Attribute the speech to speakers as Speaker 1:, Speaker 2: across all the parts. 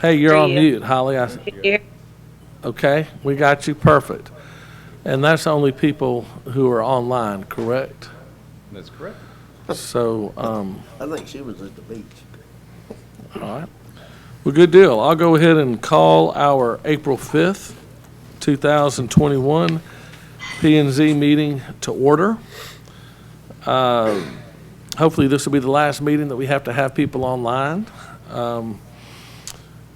Speaker 1: Hey, you're
Speaker 2: Hear
Speaker 1: on
Speaker 2: you.
Speaker 1: mute, Holly.
Speaker 2: Here.
Speaker 1: Okay, we got you, perfect. And that's only people who are online, correct?
Speaker 3: That's correct.
Speaker 1: So,
Speaker 4: I think she was at the beach.
Speaker 1: all right. Well, good deal. I'll go ahead and call our April 5th, 2021 P and Z meeting to order. Hopefully, this will be the last meeting that we have to have people online.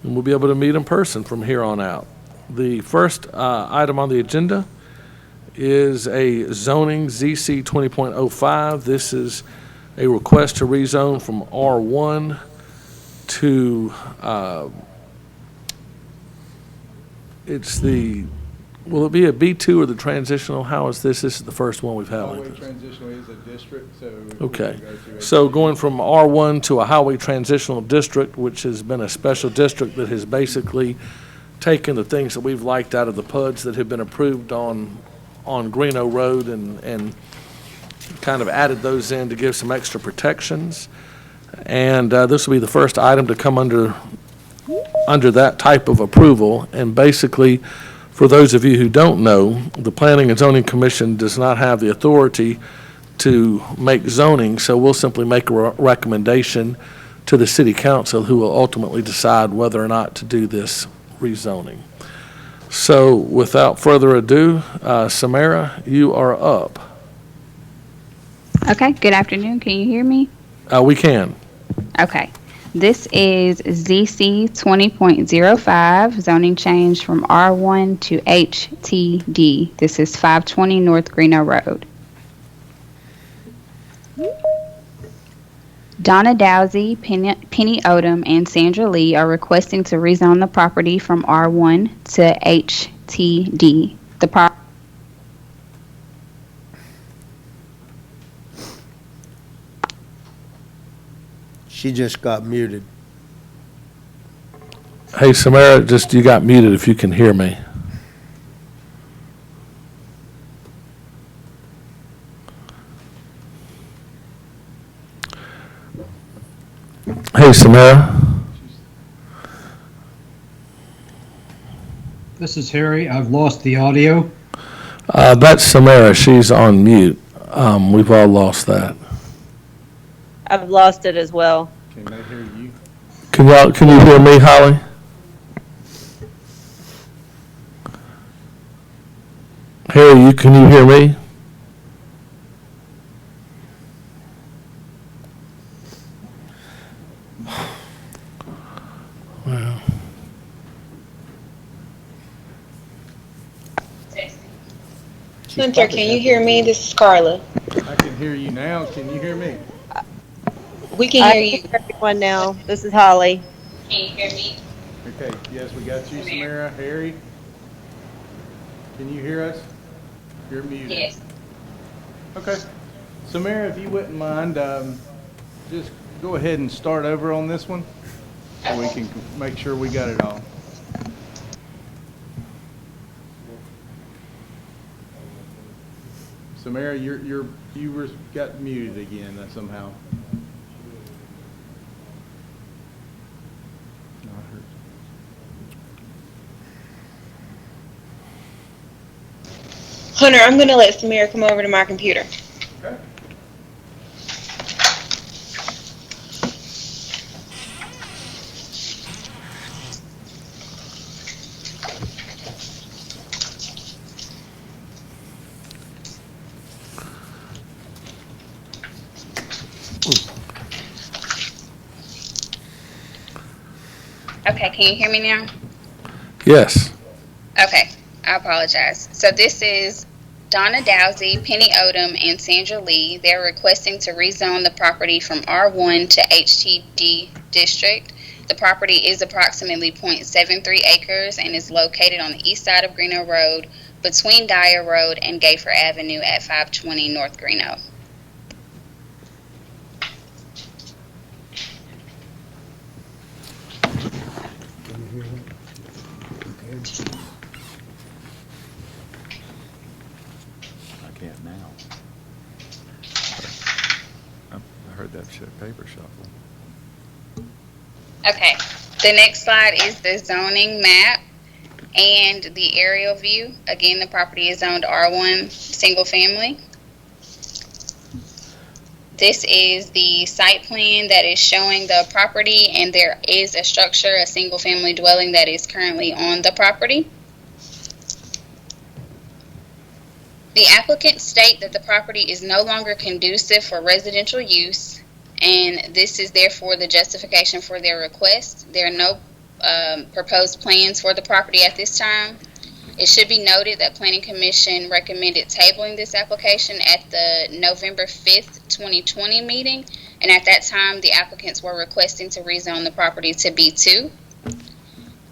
Speaker 1: And we'll be able to meet in person from here on out. The first item on the agenda is a zoning ZC 20.05. This is a request to rezone from R1 to, will it be a B2 or the transitional? How is this? This is the first one we've had like
Speaker 3: Highway
Speaker 1: this.
Speaker 3: transitional is a district, so.
Speaker 1: Okay, so going from R1 to a highway transitional district, which has been a special district that has basically taken the things that we've liked out of the PUDs that have been approved on Greeno Road and kind of added those in to give some extra protections. And this will be the first item to come under that type of approval. And basically, for those of you who don't know, the Planning and Zoning Commission does not have the authority to make zoning, so we'll simply make a recommendation to the City Council, who will ultimately decide whether or not to do this rezoning. So without further ado, Samara, you are up.
Speaker 5: Okay, good afternoon. Can you hear me?
Speaker 1: We can.
Speaker 5: Okay. This is ZC 20.05, zoning change from R1 to HTD. This is 520 North Greeno Road. Donna Dowsey, Penny Odom, and Sandra Lee are requesting to rezone the property from R1 to HTD.
Speaker 4: She just got muted.
Speaker 1: Hey, Samara, just you got muted if you can hear me. Hey, Samara.
Speaker 6: This is Harry. I've lost the audio.
Speaker 1: That's Samara. She's on mute. We've all lost that.
Speaker 2: I've lost it as well.
Speaker 3: Can they hear you?
Speaker 1: Can you hear me, Holly? Harry, can you hear me? Well.
Speaker 7: Hunter, can you hear me? This is Carla.
Speaker 3: I can hear you now. Can you hear me?
Speaker 7: We can
Speaker 2: I
Speaker 7: hear you.
Speaker 2: hear everyone now. This is Holly.
Speaker 7: Can you hear me?
Speaker 3: Okay, yes, we got you, Samara. Harry? Can you hear us? You're muted.
Speaker 7: Yes.
Speaker 3: Okay. Samara, if you wouldn't mind, just go ahead and start over on this one so we can make sure we got it all. Samara, you got muted again somehow.
Speaker 7: Hunter, I'm going to let Samira come over to my computer.
Speaker 3: Okay.
Speaker 5: Okay, can you hear me now?
Speaker 1: Yes.
Speaker 5: Okay, I apologize. So this is Donna Dowsey, Penny Odom, and Sandra Lee. They're requesting to rezone the property from R1 to HTD district. The property is approximately 0.73 acres and is located on the east side of Greeno Road between Dyer Road and Gayfer Avenue at 520 North Greeno.
Speaker 8: I can't now. I heard that paper shuffle.
Speaker 5: Okay, the next slide is the zoning map and the aerial view. Again, the property is zoned R1 single family. This is the site plan that is showing the property, and there is a structure, a single family dwelling that is currently on the property. The applicants state that the property is no longer conducive for residential use, and this is therefore the justification for their request. There are no proposed plans for the property at this time. It should be noted that Planning Commission recommended tabling this application at the November 5th, 2020 meeting, and at that time the applicants were requesting to rezone the property to B2.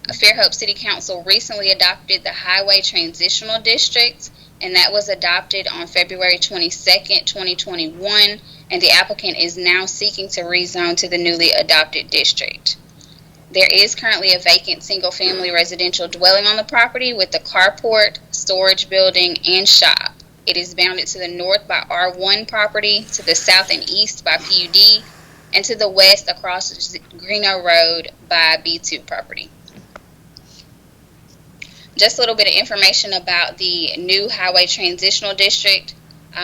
Speaker 5: Fairhope City Council recently adopted the Highway Transitional District, and that was adopted on February 22nd, 2021, and the applicant is now seeking to rezone to the newly adopted district. There is currently a vacant single-family residential dwelling on the property with a carport, storage building, and shop. It is bounded to the north by R1 property, to the south and east by PUD, and to the west across Greeno Road by B2 property. Just a little bit of information about the new Highway Transitional District.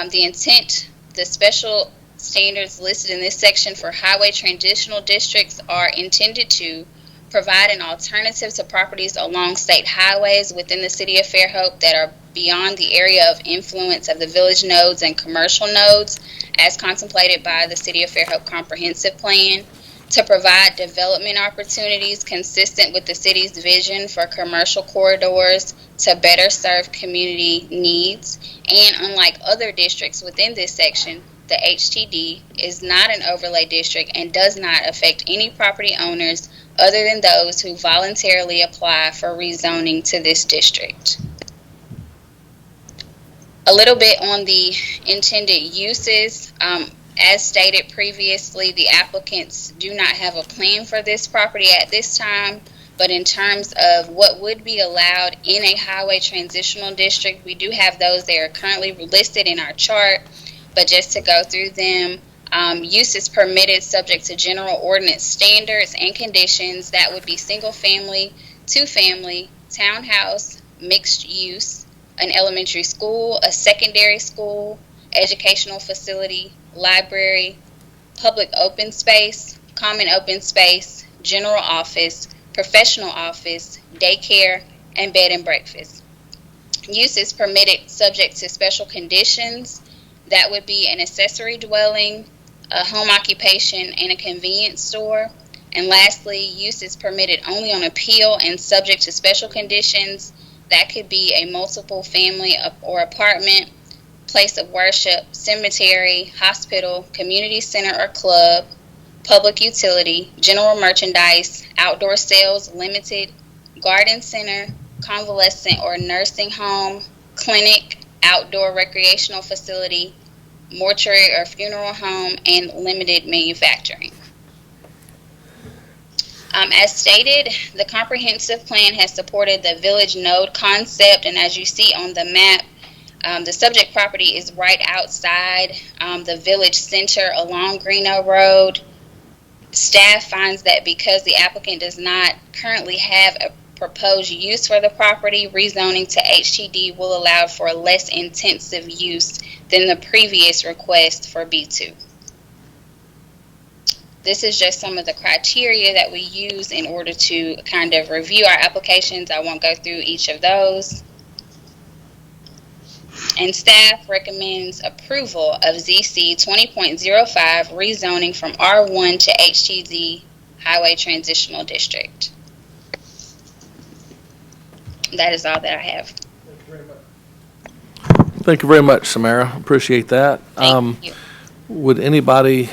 Speaker 5: The intent, the special standards listed in this section for highway transitional districts are intended to provide an alternative to properties along state highways within the city of Fairhope that are beyond the area of influence of the village nodes and commercial nodes as contemplated by the City of Fairhope Comprehensive Plan, to provide development opportunities consistent with the city's vision for commercial corridors to better serve community needs, and unlike other districts within this section, the HTD is not an overlay district and does not affect any property owners other than those who voluntarily apply for rezoning to this district. A little bit on the intended uses. As stated previously, the applicants do not have a plan for this property at this time, but in terms of what would be allowed in a highway transitional district, we do have those that are currently listed in our chart, but just to go through them, uses permitted subject to general ordinance standards and conditions. That would be single family, two family, townhouse, mixed use, an elementary school, a secondary school, educational facility, library, public open space, common open space, general office, professional office, daycare, and bed and breakfast. Uses permitted subject to special conditions. That would be an accessory dwelling, a home occupation, and a convenience store. And lastly, uses permitted only on appeal and subject to special conditions. That could be a multiple family or apartment, place of worship, cemetery, hospital, community center or club, public utility, general merchandise, outdoor sales limited, garden center, convalescent or nursing home, clinic, outdoor recreational facility, mortuary or funeral home, and limited manufacturing. As stated, the comprehensive plan has supported the village node concept, and as you see on the map, the subject property is right outside the village center along Greeno Road. Staff finds that because the applicant does not currently have a proposed use for the property, rezoning to HTD will allow for less intensive use than the previous request for B2. This is just some of the criteria that we use in order to kind of review our applications. I won't go through each of those. And staff recommends approval of ZC 20.05 rezoning from R1 to HTD Highway Transitional District. That is all that I have.
Speaker 1: Thank you very much, Samara. Appreciate that.
Speaker 5: Thank you.
Speaker 1: Would anybody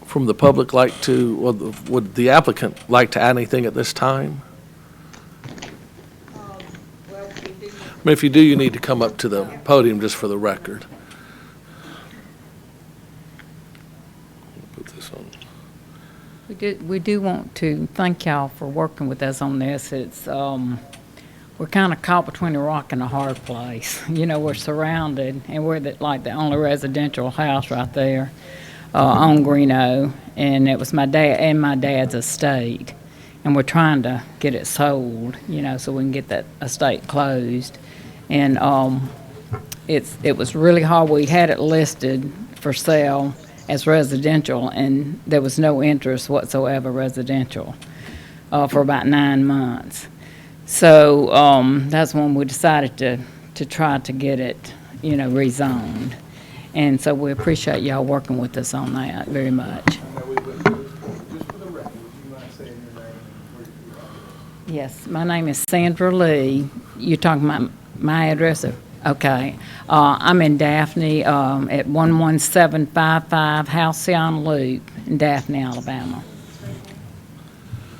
Speaker 1: from the public like to, well, would the applicant like to add anything at this time? I mean, if you do, you need to come up to the podium just for the record. Put this on.
Speaker 9: We do want to thank y'all for working with us on this. It's we're kind of caught between a rock and a hard place. You know, we're surrounded, and we're like the only residential house right there on Greeno, and it was my dad and my dad's estate. and we're trying to get it sold, so we can get that estate closed. And it was really hard. We had it listed for sale as residential, and there was no interest whatsoever residential for about 9 months. So that's when we decided to try to get it, rezoned. And so we appreciate y'all working with us on that very much.
Speaker 3: Just for the record, would you mind saying your name and where you are?
Speaker 9: Yes, my name is Sandra Lee. You're talking about my address? Okay. I'm in Daphne at 11755 Halcyon Loop in Daphne, Alabama.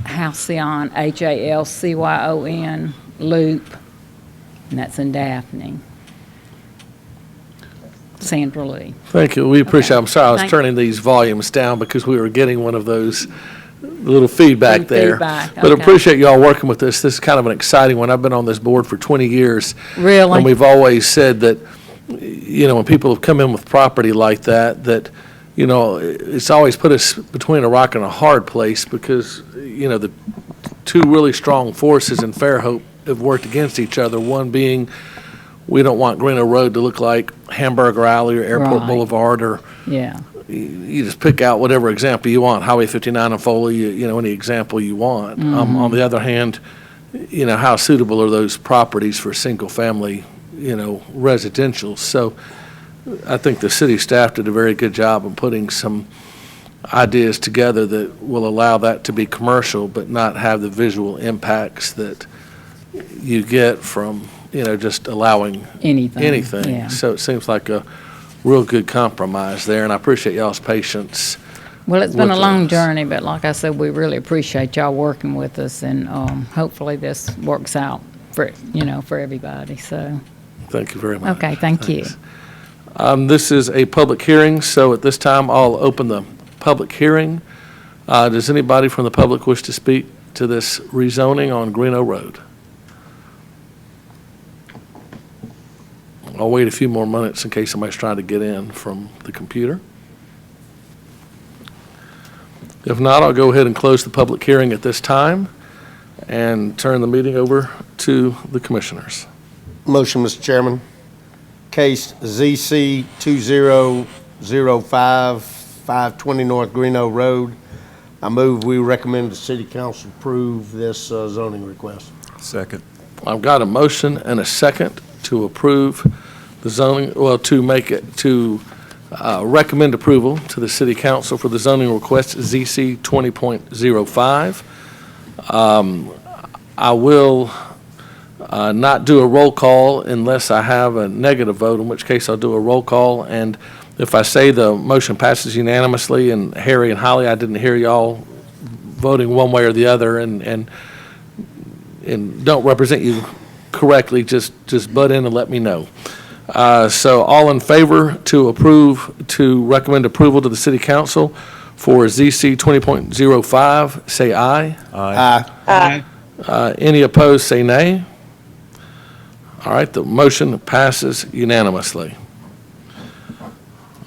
Speaker 9: Halcyon, Halcyon Loop, and that's in Daphne. Sandra Lee.
Speaker 1: Thank you. We appreciate it. I'm sorry I was
Speaker 9: Thank-
Speaker 1: turning these volumes down because we were getting one of those little feedback there.
Speaker 9: Feedback,
Speaker 1: But
Speaker 9: okay.
Speaker 1: appreciate y'all working with us. This is kind of an exciting one. I've been on this board for 20 years.
Speaker 9: Really?
Speaker 1: And we've always said that, when people have come in with property like that, it's always put us between a rock and a hard place because, the two really strong forces in Fairhope have worked against each other. One being, we don't want Greeno Road to look like Hamburger Alley or Airport
Speaker 9: Right.
Speaker 1: Boulevard, or
Speaker 9: Yeah.
Speaker 1: you just pick out whatever example you want, Highway 59 and Foley, any example you want. On the other hand, how suitable are those properties for single-family, residential? So I think the city staff did a very good job of putting some ideas together that will allow that to be commercial, but not have the visual impacts that you get from, just allowing anything.
Speaker 9: Yeah.
Speaker 1: So it seems like a real good compromise there, and I appreciate y'all's patience.
Speaker 9: Well, it's been a
Speaker 1: with
Speaker 9: long
Speaker 1: us.
Speaker 9: journey, but like I said, we really appreciate y'all working with us, and hopefully this works out for everybody. So,
Speaker 1: Thank you very much.
Speaker 9: okay, thank you.
Speaker 1: Thanks. This is a public hearing, so at this time, I'll open the public hearing. Does anybody from the public wish to speak to this rezoning on Greeno Road? I'll wait a few more minutes in case somebody's trying to get in from the computer. If not, I'll go ahead and close the public hearing at this time and turn the meeting over to the commissioners.
Speaker 4: Motion, Mr. Chairman. Case ZC 2005, 520 North Greeno Road. I move we recommend the city council approve this zoning request.
Speaker 8: Second.
Speaker 1: I've got a motion and a second to approve the zoning, to recommend approval to the city council for the zoning request ZC 20.05. I will not do a roll call unless I have a negative vote, in which case I'll do a roll call. And if I say the motion passes unanimously, and Harry and Holly, I didn't hear y'all voting one way or the other, and don't represent you correctly, just butt in and let me know. So all in favor to recommend approval to the city council for ZC 20.05, say aye.
Speaker 4: Aye.
Speaker 7: Aye.
Speaker 1: Any opposed, say nay. All right, the motion passes unanimously.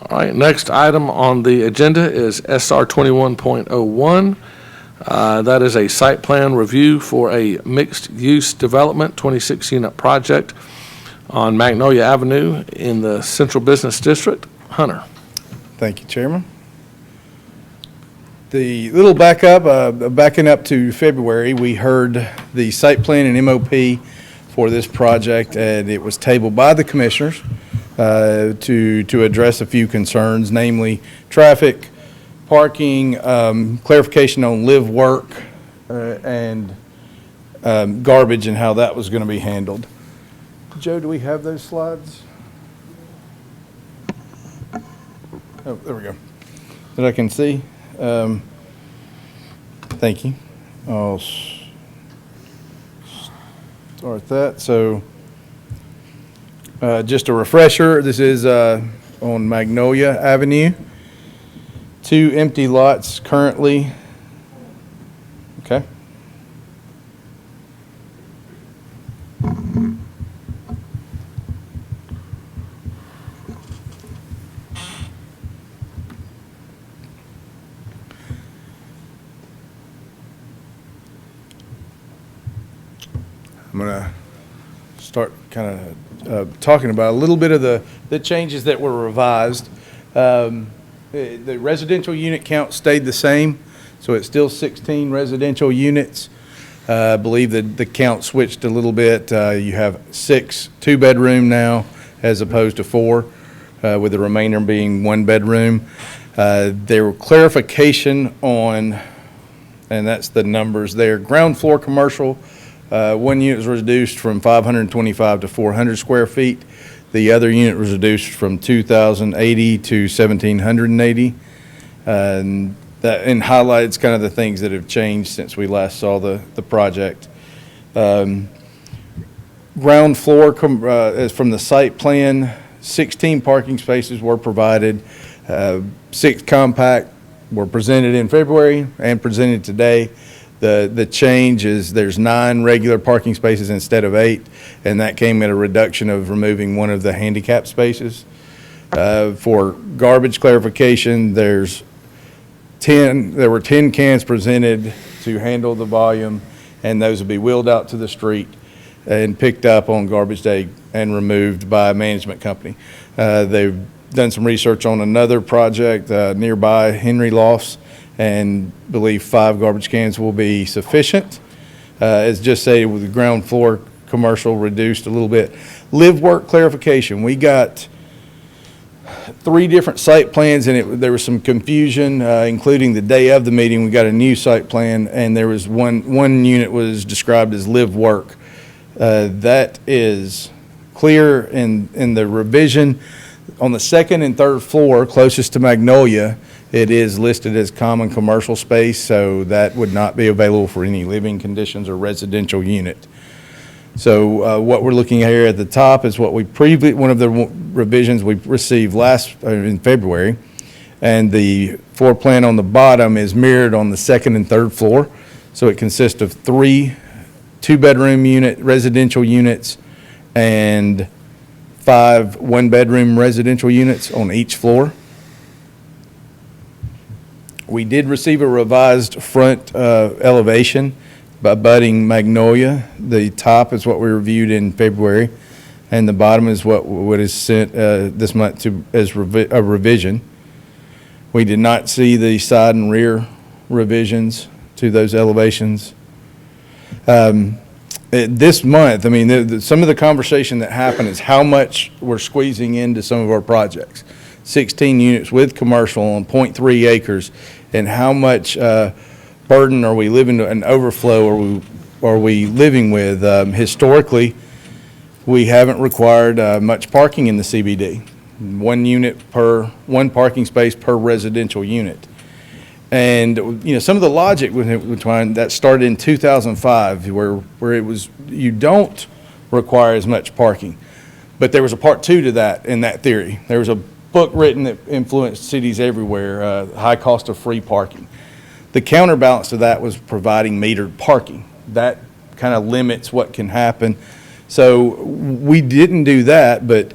Speaker 1: All right, next item on the agenda is SR 21.01. That is a site plan review for a mixed-use development, 26-unit project on Magnolia Avenue in the Central Business District. Hunter.
Speaker 3: Thank you, Chairman. The little backing up to February, we heard the site plan and MOP for this project, and it was tabled by the commissioners to address a few concerns, namely traffic, parking, clarification on live work, and garbage and how that was going to be handled. Joe, do we have those slides? Oh, there we go. That I can see. Thank you. I'll start that. So just a refresher, this is on Magnolia Avenue. 2 empty lots currently. Okay. going to start kind of talking about a little bit of the changes that were revised. The residential unit count stayed the same, so it's still 16 residential units. I believe that the count switched a little bit. You have 6 two-bedroom now as opposed to 4, with the remainder being 1-bedroom. There were clarification on, and that's the numbers there, ground floor commercial, 1 unit was reduced from 525 to 400 square feet. The other unit was reduced from 2,080 to 1,780. And that highlights kind of the things that have changed since we last saw the project. Ground floor, as from the site plan, 16 parking spaces were provided. 6 compact were presented in February and presented today. The change is there's 9 regular parking spaces instead of 8, and that came at a reduction of removing one of the handicap spaces. For garbage clarification, there were 10 cans presented to handle the volume, and those will be wheeled out to the street and picked up on garbage day and removed by a management company. They've done some research on another project nearby, Henry Lofts, and believe 5 garbage cans will be sufficient. As just say, with the ground floor commercial reduced a little bit. Live work clarification, we got 3 different site plans, and there was some confusion, including the day of the meeting. We got a new site plan, and there was one unit was described as live work. That is clear in the revision. On the 2nd and 3rd floor, closest to Magnolia, it is listed as common commercial space, so that would not be available for any living conditions or residential unit. So what we're looking at here at the top is what one of the revisions we received in February, and the floor plan on the bottom is mirrored on the 2nd and 3rd floor. So it consists of 3 two-bedroom residential units and 5 one-bedroom residential units on each floor. We did receive a revised front elevation by abutting Magnolia. The top is what we reviewed in February, and the bottom is what is sent this month as a revision. We did not see the side and rear revisions to those elevations. This month, I mean, some of the conversation that happened is how much we're squeezing into some of our projects. 16 units with commercial on 0.3 acres, and how much burden are we living, an overflow are we living with? Historically, we haven't required much parking in the CBD. 1 parking space per residential unit. And, you know, some of the logic between that started in 2005, where it was, you don't require as much parking. But there was a part 2 to that in that theory. There was a book written that influenced cities everywhere, high cost of free parking. The counterbalance to that was providing metered parking. That kind of limits what can happen. So we didn't do that, but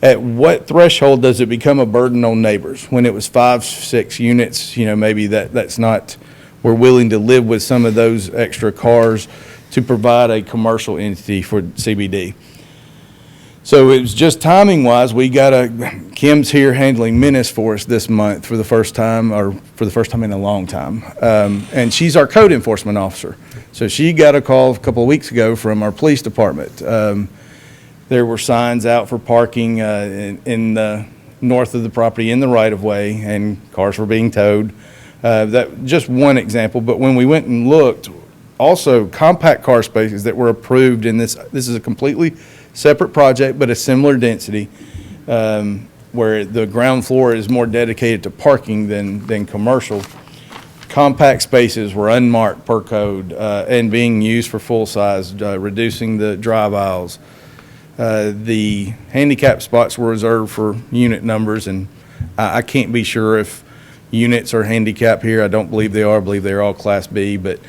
Speaker 3: at what threshold does it become a burden on neighbors? When it was 5, 6 units, you know, maybe that's not, we're willing to live with some of those extra cars to provide a commercial entity for CBD. So it was just timing wise, Kim's here handling Menace for us this month for the first time in a long time. And she's our code enforcement officer. So she got a call a couple of weeks ago from our police department. There were signs out for parking in the north of the property in the right of way, and cars were being towed. That just one example, but when we went and looked, also compact car spaces that were approved in this is a completely separate project, but a similar density, where the ground floor is more dedicated to parking than commercial. Compact spaces were unmarked per code and being used for full size, reducing the drive aisles. The handicap spots were reserved for unit numbers, and I can't be sure if units are handicapped here. I don't believe they are. I believe they're all Class B, but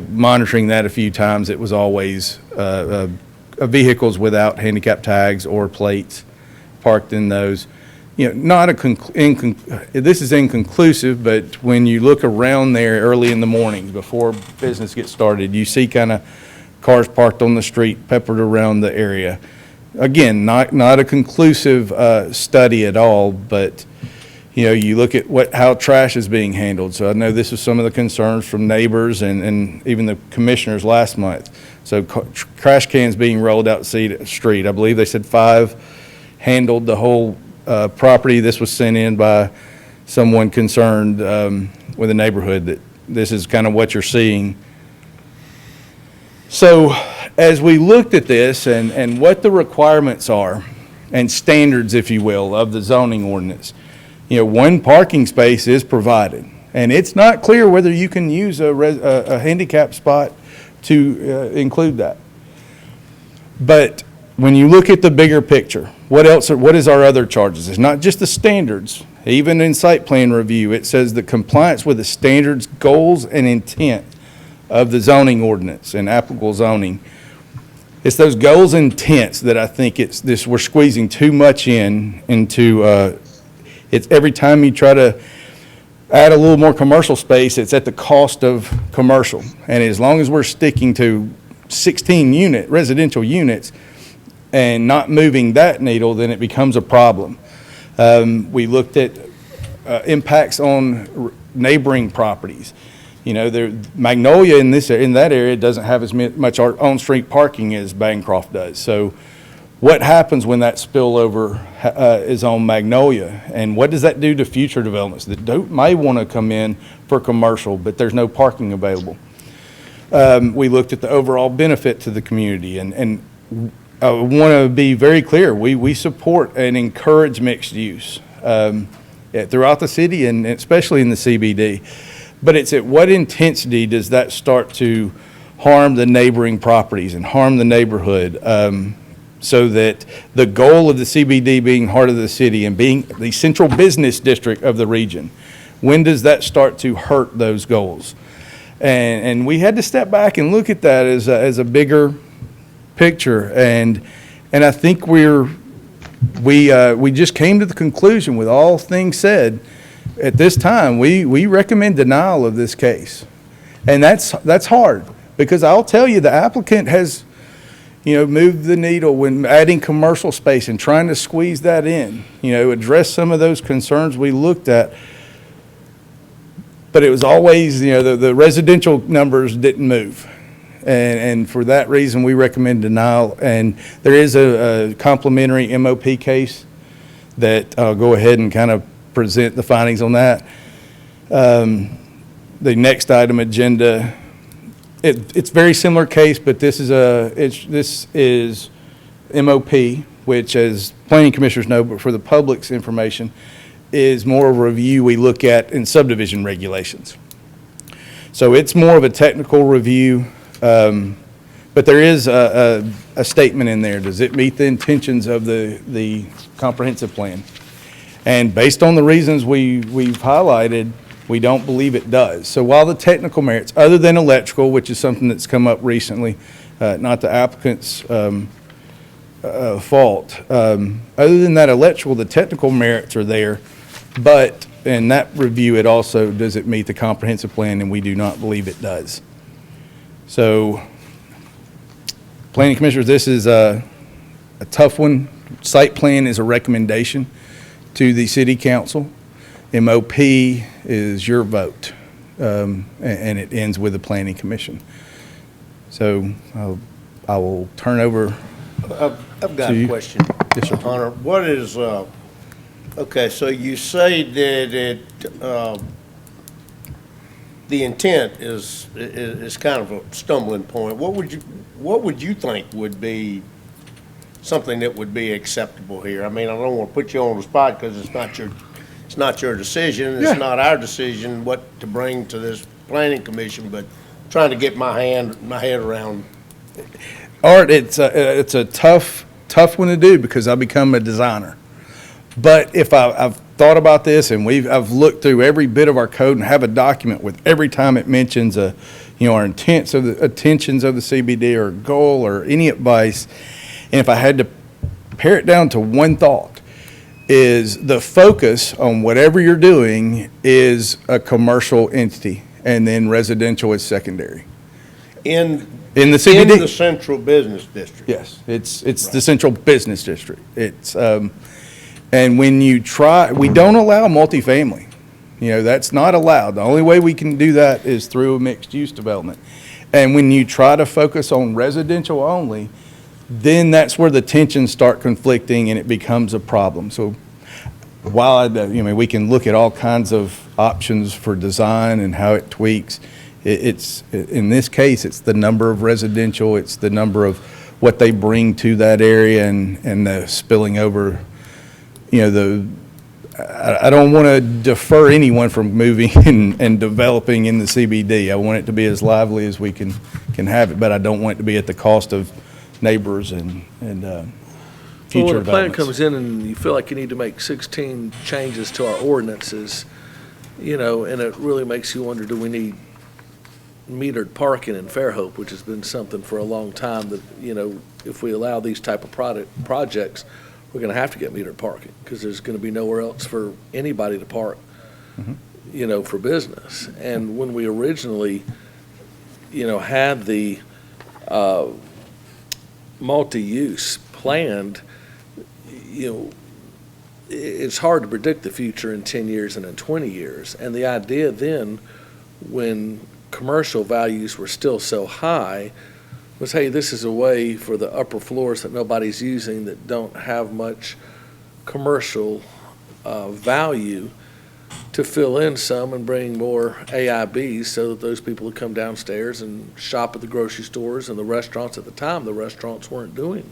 Speaker 3: monitoring that a few times, it was always vehicles without handicap tags or plates parked in those. You know, this is inconclusive, but when you look around there early in the mornings before business gets started, you see kind of cars parked on the street, peppered around the area. Again, not a conclusive study at all, but you look at how trash is being handled. So I know this is some of the concerns from neighbors and even the commissioners last month. So trash cans being rolled out the street. I believe they said 5 handled the whole property. This was sent in by someone concerned with the neighborhood that this is kind of what you're seeing. So as we looked at this and what the requirements are and standards, if you will, of the zoning ordinance, 1 parking space is provided. And it's not clear whether you can use a handicap spot to include that. But when you look at the bigger picture, what is our other charges? It's not just the standards. Even in site plan review, it says the compliance with the standards, goals, and intent of the zoning ordinance and applicable zoning. It's those goals and intents that I think we're squeezing too much into. It's every time you try to add a little more commercial space, it's at the cost of commercial. And as long as we're sticking to 16 residential units and not moving that needle, then it becomes a problem. We looked at impacts on neighboring properties. Magnolia in that area doesn't have as much on-street parking as Bancroft does. So what happens when that spillover is on Magnolia? And what does that do to future developments that may want to come in for commercial, but there's no parking available? We looked at the overall benefit to the community, and I want to be very clear. We support and encourage mixed use throughout the city and especially in the CBD. But it's at what intensity does that start to harm the neighboring properties and harm the neighborhood, so that the goal of the CBD being heart of the city and being the central business district of the region, when does that start to hurt those goals? And we had to step back and look at that as a bigger picture. And I think we just came to the conclusion, with all things said, at this time, we recommend denial of this case. And that's hard, because I'll tell you, the applicant has moved the needle when adding commercial space and trying to squeeze that in, address some of those concerns we looked at. But it was always, the residential numbers didn't move. And for that reason, we recommend denial. And there is a complimentary MOP case that I'll go ahead and kind of present the findings on that. The next item agenda, it's very similar case, but this is MOP, which, as planning commissioners know, but for the public's information, is more of a review we look at in subdivision regulations. So it's more of a technical review, but there is a statement in there. Does it meet the intentions of the comprehensive plan? And based on the reasons we've highlighted, we don't believe it does. So while the technical merits, other than electrical, which is something that's come up recently, not the applicant's fault, other than that electrical, the technical merits are there. But in that review, it also, does it meet the comprehensive plan? And we do not believe it does. So, planning commissioners, this is a tough one. Site plan is a recommendation to the city council. MOP is your vote, and it ends with the planning commission. So I will turn over.
Speaker 4: I've got a question.
Speaker 3: Yes, sir.
Speaker 4: Hunter, what is, okay, so you say that the intent is kind of a stumbling point. What would you think would be something that would be acceptable here? I mean, I don't want to put you on the spot because it's not your decision. It's not our decision what to bring to this planning commission, but trying to get my head around.
Speaker 3: Art, it's a tough one to do because I become a designer. But if I've thought about this and I've looked through every bit of our code and have a document with every time it mentions our intentions of the CBD or goal or any advice, and if I had to pare it down to one thought, is the focus on whatever you're doing is a commercial entity, and then residential is secondary.
Speaker 4: In
Speaker 3: In the
Speaker 4: In the
Speaker 3: CBD?
Speaker 4: central business district.
Speaker 3: Yes, it's the central business district. It's, and when you try, we don't allow multifamily. You know, that's not allowed. The only way we can do that is through a mixed-use development. And when you try to focus on residential only, then that's where the tensions start conflicting and it becomes a problem. So while, we can look at all kinds of options for design and how it tweaks, it's, in this case, it's the number of residential, it's the number of what they bring to that area and the spilling over, I don't want to defer anyone from moving and developing in the CBD. I want it to be as lively as we can have it, but I don't want it to be at the cost of neighbors and
Speaker 1: Well,
Speaker 3: future
Speaker 1: when a plan
Speaker 3: developments.
Speaker 1: comes in and you feel like you need to make 16 changes to our ordinances, and it really makes you wonder, do we need metered parking in Fairhope, which has been something for a long time that, if we allow these type of projects, we're going to have to get metered parking because there's going to be nowhere else for anybody to park, for business. And when we originally, had the multi-use planned, it's hard to predict the future in 10 years and in 20 years. And the idea then, when commercial values were still so high, was, hey, this is a way for the upper floors that nobody's using that don't have much commercial value to fill in some and bring more AIBs so that those people would come downstairs and shop at the grocery stores and the restaurants. At the time, the restaurants weren't doing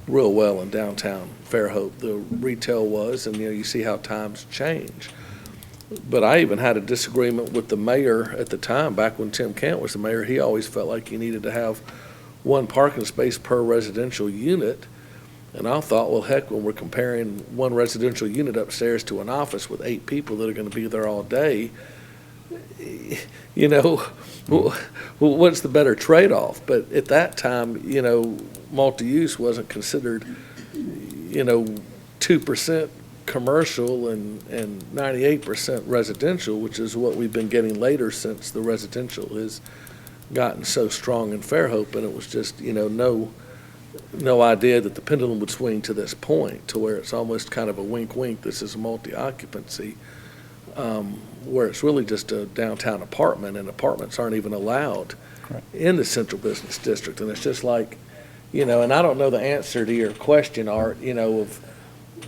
Speaker 1: real well in downtown Fairhope. The retail was, and you see how times change. But I even had a disagreement with the mayor at the time, back when Tim Kent was the mayor. He always felt like you needed to have one parking space per residential unit. And I thought, well, heck, when we're comparing one residential unit upstairs to an office with 8 people that are going to be there all day, what's the better trade-off? But at that time, multi-use wasn't considered, 2% commercial and 98% residential, which is what we've been getting later since the residential has gotten so strong in Fairhope. And it was just, no idea that the pendulum would swing to this point, to where it's almost kind of a wink, this is a multi-occupancy, where it's really just a downtown apartment, and apartments aren't even allowed in the central business district. And it's just like, and I don't know the answer to your question, Art, of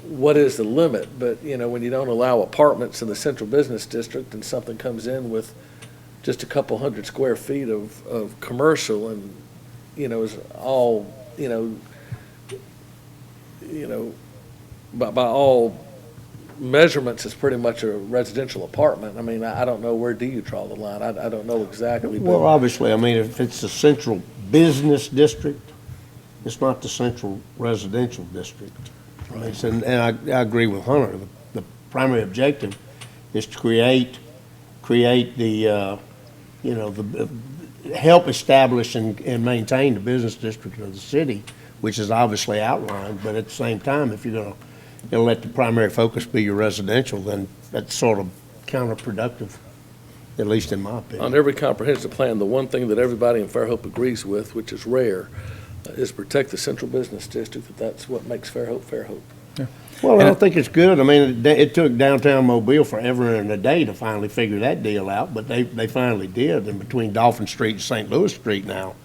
Speaker 1: what is the limit, but, when you don't allow apartments in the central business district and something comes in with just a couple hundred square feet of commercial and, is all, by all measurements, it's pretty much a residential apartment. I mean, I don't know, where do you draw the line? I don't know exactly. But
Speaker 4: Well, obviously, if it's the central business district, it's not the central residential district. And I agree with Hunter. The primary objective is to create the, help establish and maintain the business district of the city, which is obviously outlined. But at the same time, if you're going to let the primary focus be your residential, then that's sort of counterproductive, at least in my opinion.
Speaker 1: on every comprehensive plan, the one thing that everybody in Fairhope agrees with, which is rare, is protect the central business district. That's what makes Fairhope Fairhope.
Speaker 4: Well, I don't think it's good. It took downtown Mobile forever and a day to finally figure that deal out, but they finally did. And between Dolphin Street and St. Louis Street now,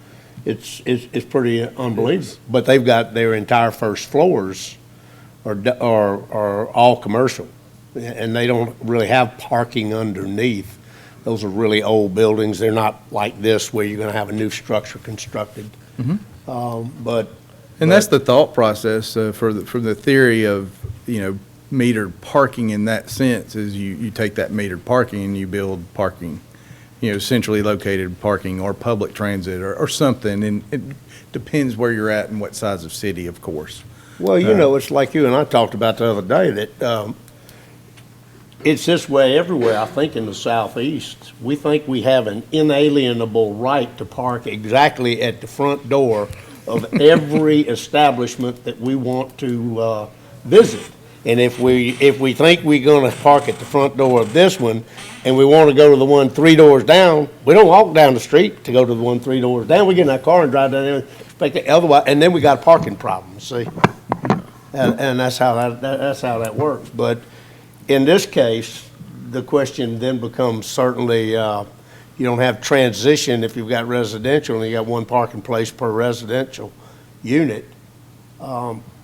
Speaker 4: it's pretty unbelievable. But they've got their entire first floors are all commercial, and they don't really have parking underneath. Those are really old buildings. They're not like this where you're going to have a new structure constructed.
Speaker 3: And that's the thought process for the theory of, metered parking in that sense is you take that metered parking and you build parking, centrally located parking or public transit or something. And it depends where you're at and what size of city, of course.
Speaker 4: Well, it's like you and I talked about the other day that it's this way everywhere, I think, in the southeast. We think we have an inalienable right to park exactly at the front door of every establishment that we want to visit. And if we think we're gonna park at the front door of this one, and we wanna go to the one 3 doors down, we don't walk down the street to go to the one 3 doors down. We get in that car and drive down there, expect it otherwise, and then we got a parking problem, see? And that's how that works. But in this case, the question then becomes certainly, you don't have transition if you've got residential and you got one parking place per residential unit.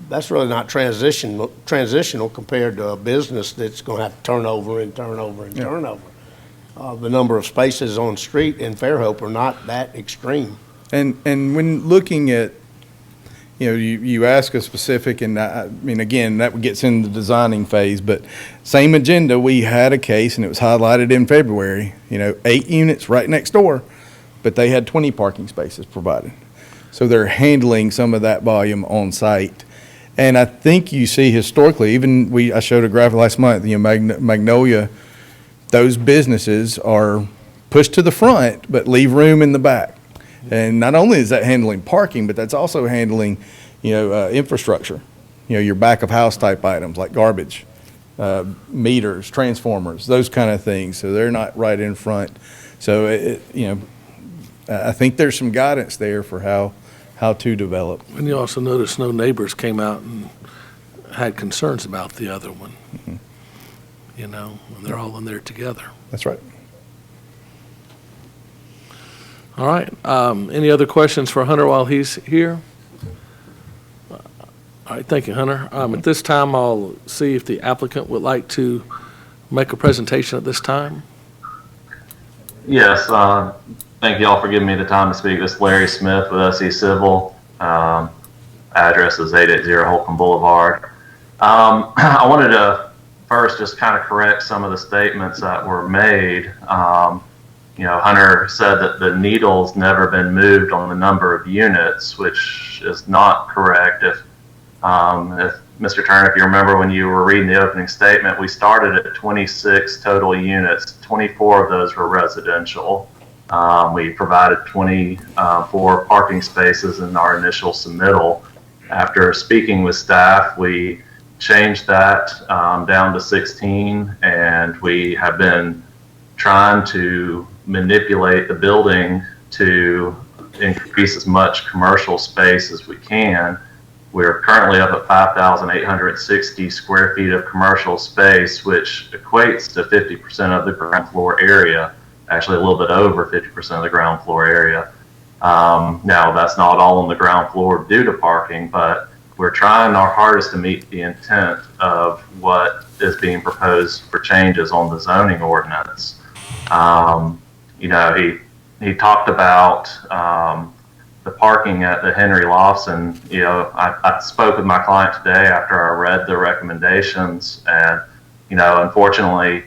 Speaker 4: That's really not transitional compared to a business that's gonna have to turn over and turn over and turn over. The number of spaces on the street in Fairhope are not that extreme.
Speaker 3: And when looking at, you ask a specific, and I mean, again, that gets in the designing phase, but same agenda, we had a case, and it was highlighted in February, 8 units right next door, but they had 20 parking spaces provided. So they're handling some of that volume on site. And I think you see historically, I showed a graphic last month, Magnolia, those businesses are pushed to the front, but leave room in the back. And not only is that handling parking, but that's also handling, infrastructure, your back of house type items like garbage, meters, transformers, those kind of things. So they're not right in front. So, I think there's some guidance there for how to develop.
Speaker 1: And you also notice no neighbors came out and had concerns about the other one.
Speaker 3: Mm-hmm.
Speaker 1: And they're all in there together.
Speaker 3: That's right.
Speaker 1: All right. Any other questions for Hunter while he's here? All right. Thank you, Hunter. At this time, I'll see if the applicant would like to make a presentation at this time.
Speaker 10: Yes. Thank you all for giving me the time to speak. This is Larry Smith with SE Civil. Address is 880 Holcomb Boulevard. I wanted to first just kind of correct some of the statements that were made. Hunter said that the needle's never been moved on the number of units, which is not correct. If Mr. Turner, if you remember when you were reading the opening statement, we started at 26 total units. 24 of those were residential. We provided 24 parking spaces in our initial submittal. After speaking with staff, we changed that down to 16, and we have been trying to manipulate the building to increase as much commercial space as we can. We're currently up at 5,860 square feet of commercial space, which equates to 50% of the ground floor area, actually a little bit over 50% of the ground floor area. Now, that's not all on the ground floor due to parking, but we're trying our hardest to meet the intent of what is being proposed for changes on the zoning ordinance. He talked about the parking at the Henry Lawson. I spoke with my client today after I read the recommendations, and unfortunately,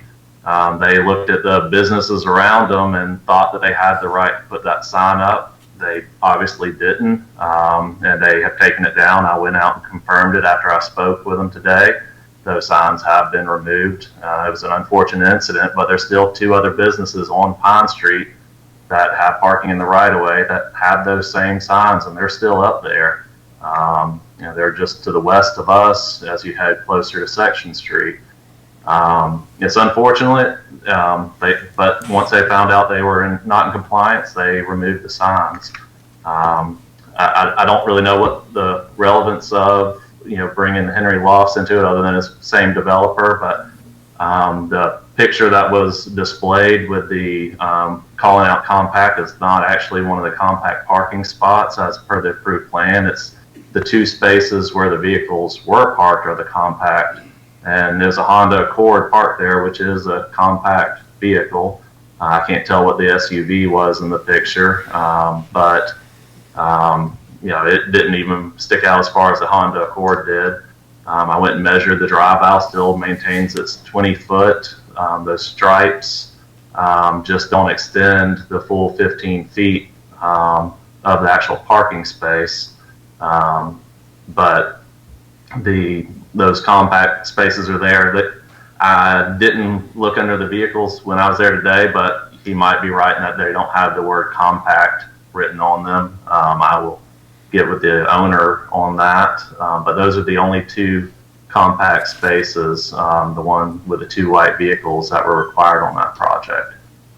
Speaker 10: they looked at the businesses around them and thought that they had the right to put that sign up. They obviously didn't, and they have taken it down. I went out and confirmed it after I spoke with them today. Those signs have been removed. It was an unfortunate incident, but there's still 2 other businesses on Pine Street that have parking in the right-of-way that have those same signs, and they're still up there. They're just to the west of us as you head closer to Section Street. It's unfortunate, but once they found out they were not in compliance, they removed the signs. I don't really know what the relevance of bringing Henry Lofts into it other than it's the same developer, but the picture that was displayed with the calling out compact is not actually one of the compact parking spots as per the approved plan. It's the 2 spaces where the vehicles were parked are the compact, and there's a Honda Accord parked there, which is a compact vehicle. I can't tell what the SUV was in the picture, but it didn't even stick out as far as the Honda Accord did. I went and measured the drive aisle, still maintains its 20 foot. Those stripes just don't extend the full 15 feet of the actual parking space. But those compact spaces are there. That I didn't look under the vehicles when I was there today, but he might be right in that they don't have the word compact written on them. I will get with the owner on that. But those are the only 2 compact spaces, the one with the 2 white vehicles that were required on that project.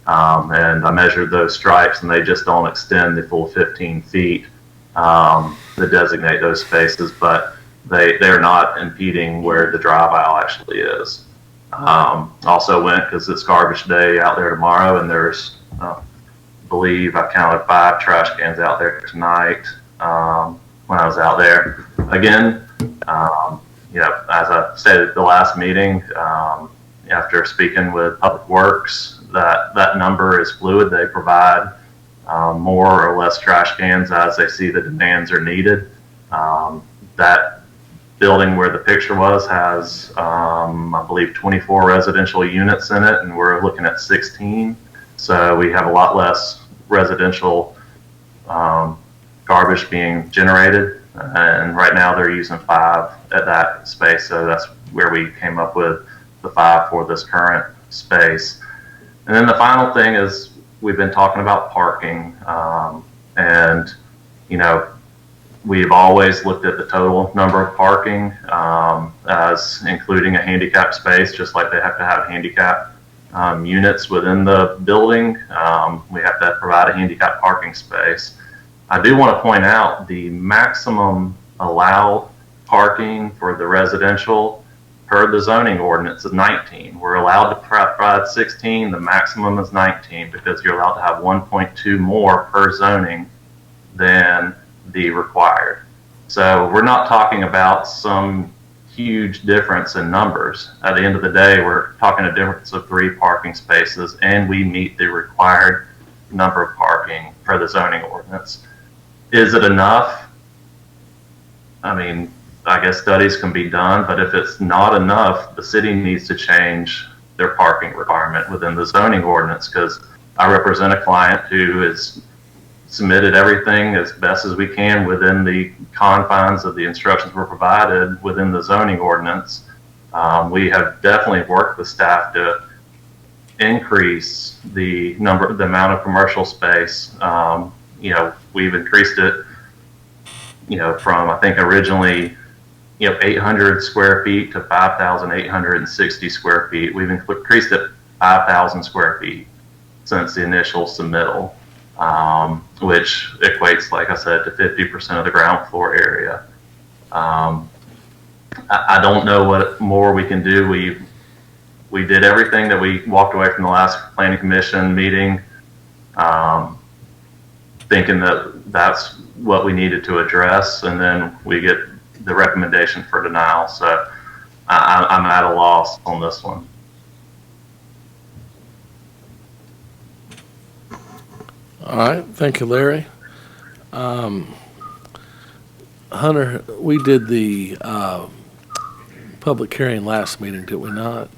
Speaker 10: And I measured those stripes, and they just don't extend the full 15 feet to designate those spaces, but they're not impeding where the drive aisle actually is. Also went, because it's garbage day out there tomorrow, and there's, I believe I counted 5 trash cans out there tonight when I was out there. Again, as I stated at the last meeting, after speaking with Public Works, that number is fluid. They provide more or less trash cans as they see the demands are needed. That building where the picture was has, I believe, 24 residential units in it, and we're looking at 16. So we have a lot less residential garbage being generated. And right now they're using 5 at that space. So that's where we came up with the 5 for this current space. And then the final thing is we've been talking about parking. And, we've always looked at the total number of parking as including a handicap space, just like they have to have handicap units within the building. We have to provide a handicap parking space. I do want to point out the maximum allowed parking for the residential per the zoning ordinance is 19. We're allowed to provide 16. The maximum is 19 because you're allowed to have 1.2 more per zoning than the required. So we're not talking about some huge difference in numbers. At the end of the day, we're talking a difference of 3 parking spaces, and we meet the required number of parking for the zoning ordinance. Is it enough? I mean, I guess studies can be done, but if it's not enough, the city needs to change their parking requirement within the zoning ordinance, because I represent a client who has submitted everything as best as we can within the confines of the instructions were provided within the zoning ordinance. We have definitely worked with staff to increase the amount of commercial space. We've increased it, from I think originally, 800 square feet to 5,860 square feet. We've increased it 5,000 square feet since the initial submittal, which equates, like I said, to 50% of the ground floor area. I don't know what more we can do. We did everything that we walked away from the last planning commission meeting, thinking that that's what we needed to address, and then we get the recommendation for denial. So I'm at a loss on this one.
Speaker 1: All right, thank you, Larry. Hunter, we did the public hearing last meeting, did we not?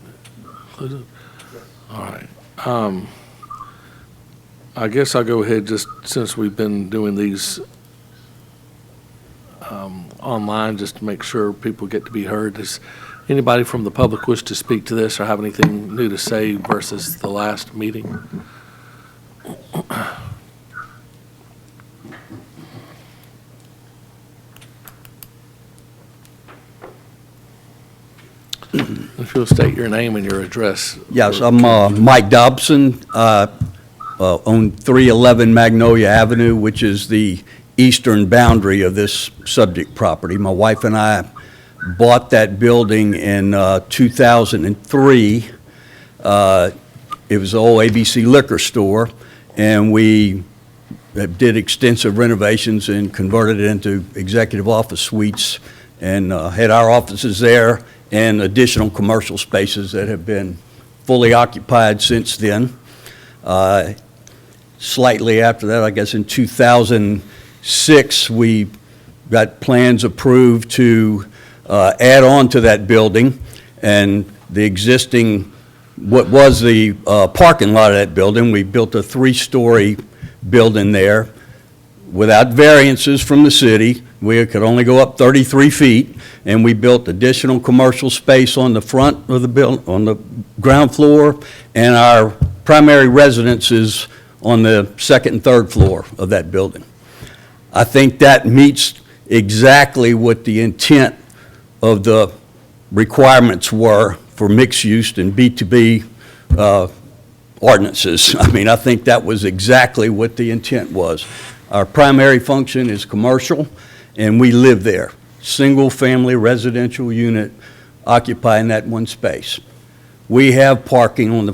Speaker 1: All right. I guess I'll go ahead, just since we've been doing these online, just to make sure people get to be heard. Does anybody from the public wish to speak to this or have anything new to say versus the last meeting? If you'll state your name and your address.
Speaker 11: Yes, I'm Mike Dobson, on 311 Magnolia Avenue, which is the eastern boundary of this subject property. My wife and I bought that building in 2003. It was an old ABC liquor store, and we did extensive renovations and converted it into executive office suites, and had our offices there and additional commercial spaces that have been fully occupied since then. Slightly after that, I guess in 2006, we got plans approved to add on to that building, and the existing, what was the parking lot of that building, we built a 3-story building there without variances from the city. We could only go up 33 feet, and we built additional commercial space on the front of the building, on the ground floor, and our primary residence is on the 2nd and 3rd floor of that building. I think that meets exactly what the intent of the requirements were for mixed use and B2B ordinances. I mean, I think that was exactly what the intent was. Our primary function is commercial, and we live there. Single-family residential unit occupying that one space. We have parking on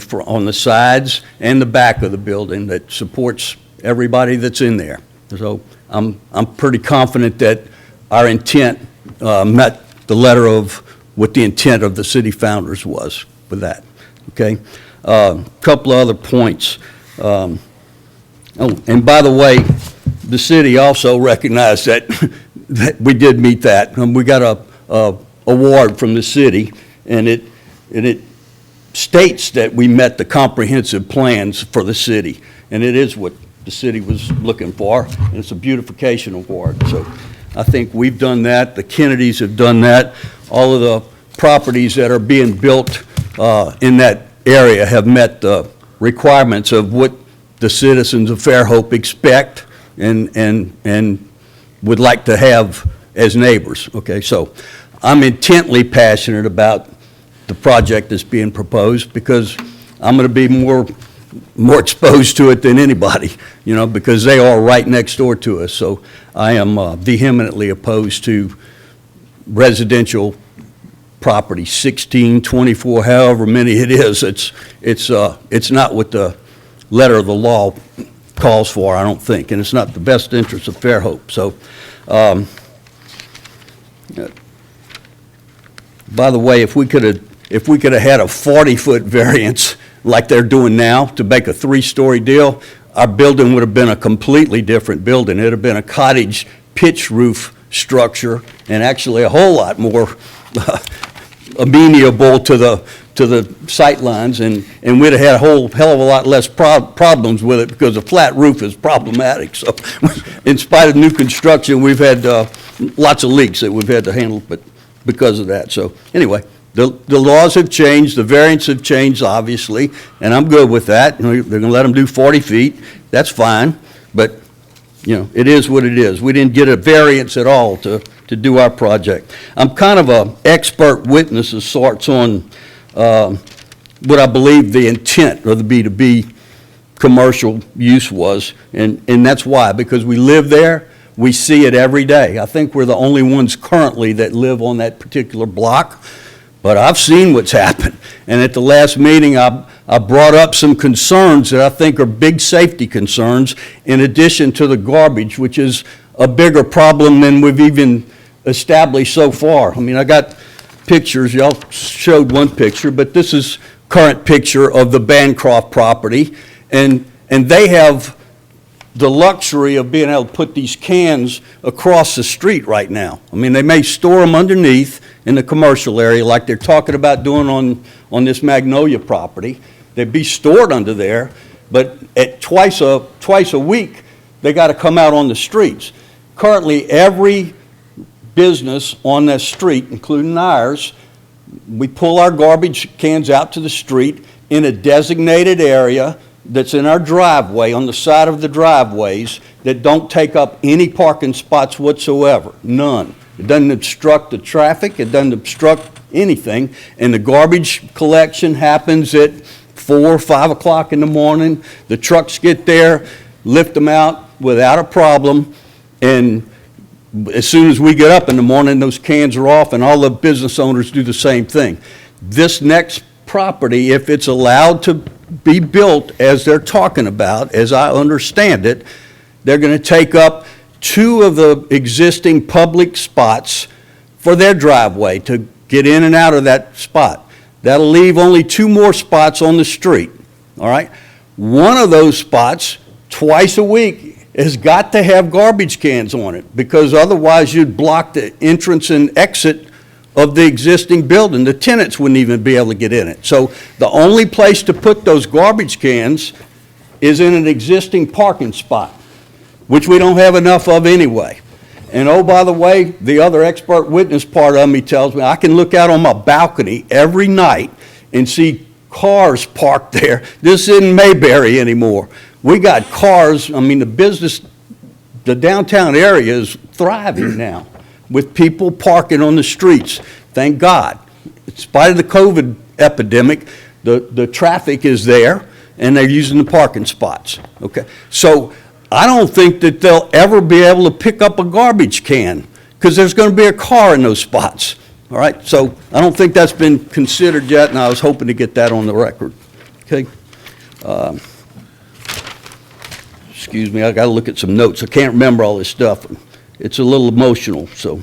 Speaker 11: the sides and the back of the building that supports everybody that's in there. So I'm pretty confident that our intent met the letter of what the intent of the city founders was with that, okay? Couple of other points. Oh, and by the way, the city also recognized that, that we did meet that. We got a award from the city, and it states that we met the comprehensive plans for the city, and it is what the city was looking for, and it's a beautification award. So I think we've done that. The Kennedys have done that. All of the properties that are being built in that area have met the requirements of what the citizens of Fairhope expect and would like to have as neighbors. Okay, so I'm intently passionate about the project that's being proposed because I'm going to be more exposed to it than anybody, you know, because they are right next door to us. So I am vehemently opposed to residential property, 16, 24, however many it is. It's not what the letter of the law calls for, I don't think, and it's not the best interest of Fairhope. So, by the way, if we could have had a 40-foot variance like they're doing now to make a 3-story deal, our building would have been a completely different building. It would have been a cottage pitch roof structure and actually a whole lot more amenable to the sight lines, and we'd have had a whole hell of a lot less problems with it because a flat roof is problematic. So in spite of new construction, we've had lots of leaks that we've had to handle, but because of that. So anyway, the laws have changed, the variants have changed, obviously, and I'm good with that. You know, they're going to let them do 40 feet. That's fine, but you know, it is what it is. We didn't get a variance at all to do our project. I'm kind of an expert witness of sorts on what I believe the intent of the B2B commercial use was, and that's why, because we live there, we see it every day. I think we're the only ones currently that live on that particular block, but I've seen what's happened. And at the last meeting, I brought up some concerns that I think are big safety concerns, in addition to the garbage, which is a bigger problem than we've even established so far. I mean, I got pictures, y'all showed one picture, but this is current picture of the Bancroft property, and they have the luxury of being able to put these cans across the street right now. I mean, they may store them underneath in the commercial area like they're talking about doing on this Magnolia property. They'd be stored under there, but at twice a week, they got to come out on the streets. Currently, every business on that street, including ours, we pull our garbage cans out to the street in a designated area that's in our driveway, on the side of the driveways, that don't take up any parking spots whatsoever, none. It doesn't obstruct the traffic, it doesn't obstruct anything, and the garbage collection happens at 4 or 5 o'clock in the morning. The trucks get there, lift them out without a problem, and as soon as we get up in the morning, those cans are off, and all the business owners do the same thing. This next property, if it's allowed to be built as they're talking about, as I understand it, they're going to take up 2 of the existing public spots for their driveway to get in and out of that spot. That'll leave only 2 more spots on the street, all right? One of those spots, twice a week, has got to have garbage cans on it, because otherwise you'd block the entrance and exit of the existing building. The tenants wouldn't even be able to get in it. So the only place to put those garbage cans is in an existing parking spot, which we don't have enough of anyway. And oh, by the way, the other expert witness part of me tells me I can look out on my balcony every night and see cars parked there. This isn't Mayberry anymore. We got cars. I mean, the downtown area is thriving now with people parking on the streets. Thank God. in spite of the COVID epidemic, the traffic is there, and they're using the parking spots, okay? So I don't think that they'll ever be able to pick up a garbage can, because there's going to be a car in those spots, all right? So I don't think that's been considered yet, and I was hoping to get that on the record, okay? Excuse me, I got to look at some notes. I can't remember all this stuff. It's a little emotional, so.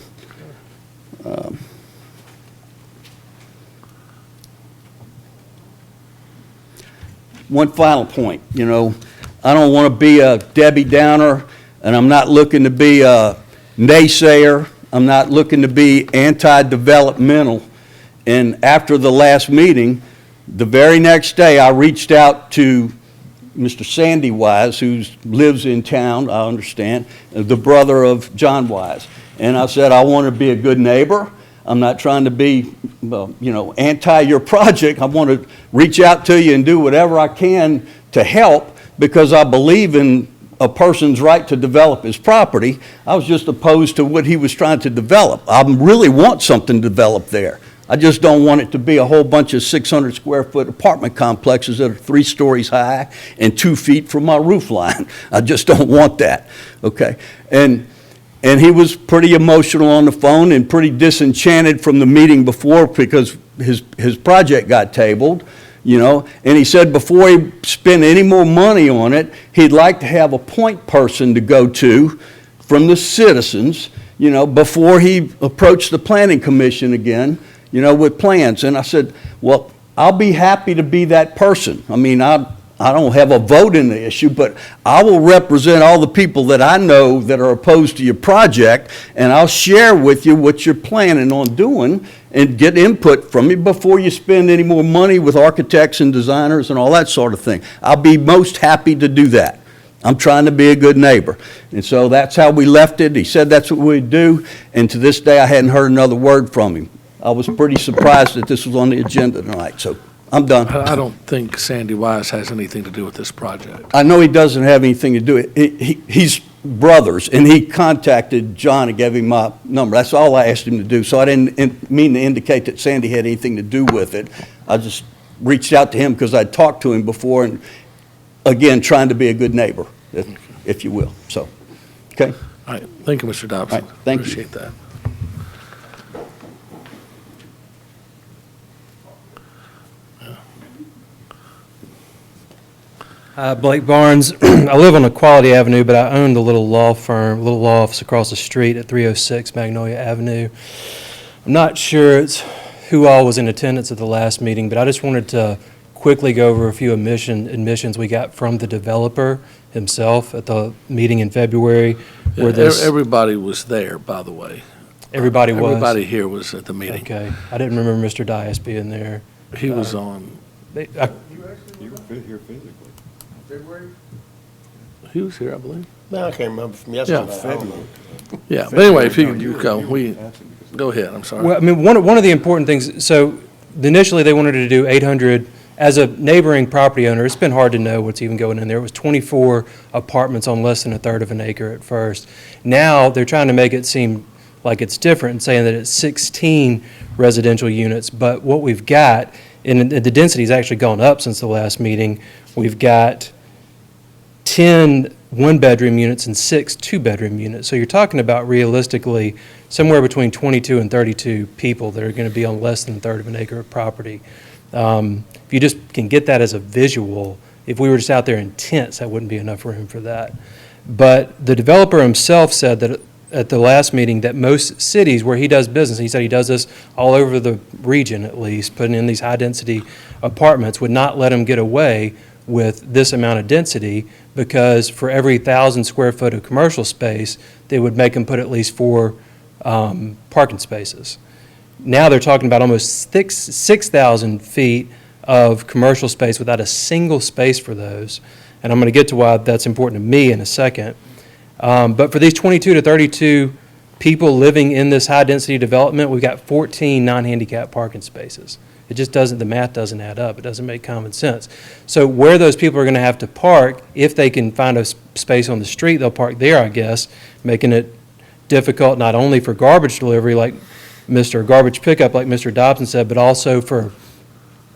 Speaker 11: One final point, you know, I don't want to be a Debbie Downer, and I'm not looking to be a naysayer. I'm not looking to be anti-developmental. And after the last meeting, the very next day, I reached out to Mr. Sandy Wise, who lives in town, I understand, the brother of John Wise. And I said, I want to be a good neighbor. I'm not trying to be, anti your project. I want to reach out to you and do whatever I can to help, because I believe in a person's right to develop his property. I was just opposed to what he was trying to develop. I really want something developed there. I just don't want it to be a whole bunch of 600 square foot apartment complexes that are 3 stories high and 2 feet from my roof line. I just don't want that, okay? And he was pretty emotional on the phone and pretty disenchanted from the meeting before, because his project got tabled, and he said before he spent any more money on it, he'd like to have a point person to go to from the citizens, before he approached the planning commission again, with plans. And I said, well, I'll be happy to be that person. I mean, I don't have a vote in the issue, but I will represent all the people that I know that are opposed to your project, and I'll share with you what you're planning on doing and get input from you before you spend any more money with architects and designers and all that sort of thing. I'll be most happy to do that. I'm trying to be a good neighbor. And so that's how we left it. He said that's what we'd do, and to this day I hadn't heard another word from him. I was pretty surprised that this was on the agenda tonight, so I'm done.
Speaker 1: I don't think Sandy Wise has anything to do with this project.
Speaker 11: I know he doesn't have anything to do with it. He's brothers, and he contacted John and gave him my number. That's all I asked him to do. So I didn't mean to indicate that Sandy had anything to do with it. I just reached out to him because I'd talked to him before, and again, trying to be a good neighbor, if you will. So, okay?
Speaker 1: All right. Thank you, Mr. Dobson.
Speaker 11: All right. Thank you.
Speaker 1: Appreciate that.
Speaker 12: Blake Barnes. I live on Equality Avenue, but I own the little law office across the street at 306 Magnolia Avenue. I'm not sure who all was in attendance at the last meeting, but I just wanted to quickly go over a few admissions we got from the developer himself at the meeting in February.
Speaker 1: Everybody was there, by the way.
Speaker 12: Everybody was?
Speaker 1: Everybody here was at the meeting.
Speaker 12: Okay. I didn't remember Mr. Dias being there.
Speaker 1: He was on.
Speaker 8: You were here physically.
Speaker 3: February?
Speaker 1: He was here, I believe.
Speaker 4: No, I can't remember from yesterday.
Speaker 1: Yeah, but anyway, if you go, go ahead, I'm sorry.
Speaker 12: Well, I mean, one of the important things, so initially they wanted to do 800. As a neighboring property owner, it's been hard to know what's even going in there. It was 24 apartments on less than a third of an acre at first. Now they're trying to make it seem like it's different, saying that it's 16 residential units. But what we've got, and the density's actually gone up since the last meeting, we've got 10 one-bedroom units and 6 two-bedroom units. So you're talking about realistically somewhere between 22 and 32 people that are going to be on less than a third of an acre of property. If you just can get that as a visual, if we were just out there in tents, that wouldn't be enough room for that. But the developer himself said that at the last meeting that most cities where he does business, he said he does this all over the region at least, putting in these high-density apartments, would not let him get away with this amount of density, because for every 1,000 square foot of commercial space, they would make him put at least 4 parking spaces. Now they're talking about almost 6,000 feet of commercial space without a single space for those. And I'm going to get to why that's important to me in a second. But for these 22 to 32 people living in this high-density development, we've got 14 non-handicapped parking spaces. It just doesn't, the math doesn't add up. It doesn't make common sense. So where those people are going to have to park, if they can find a space on the street, they'll park there, I guess, making it difficult not only for garbage delivery, like Mr. Garbage Pickup, like Mr. Dobson said, but also for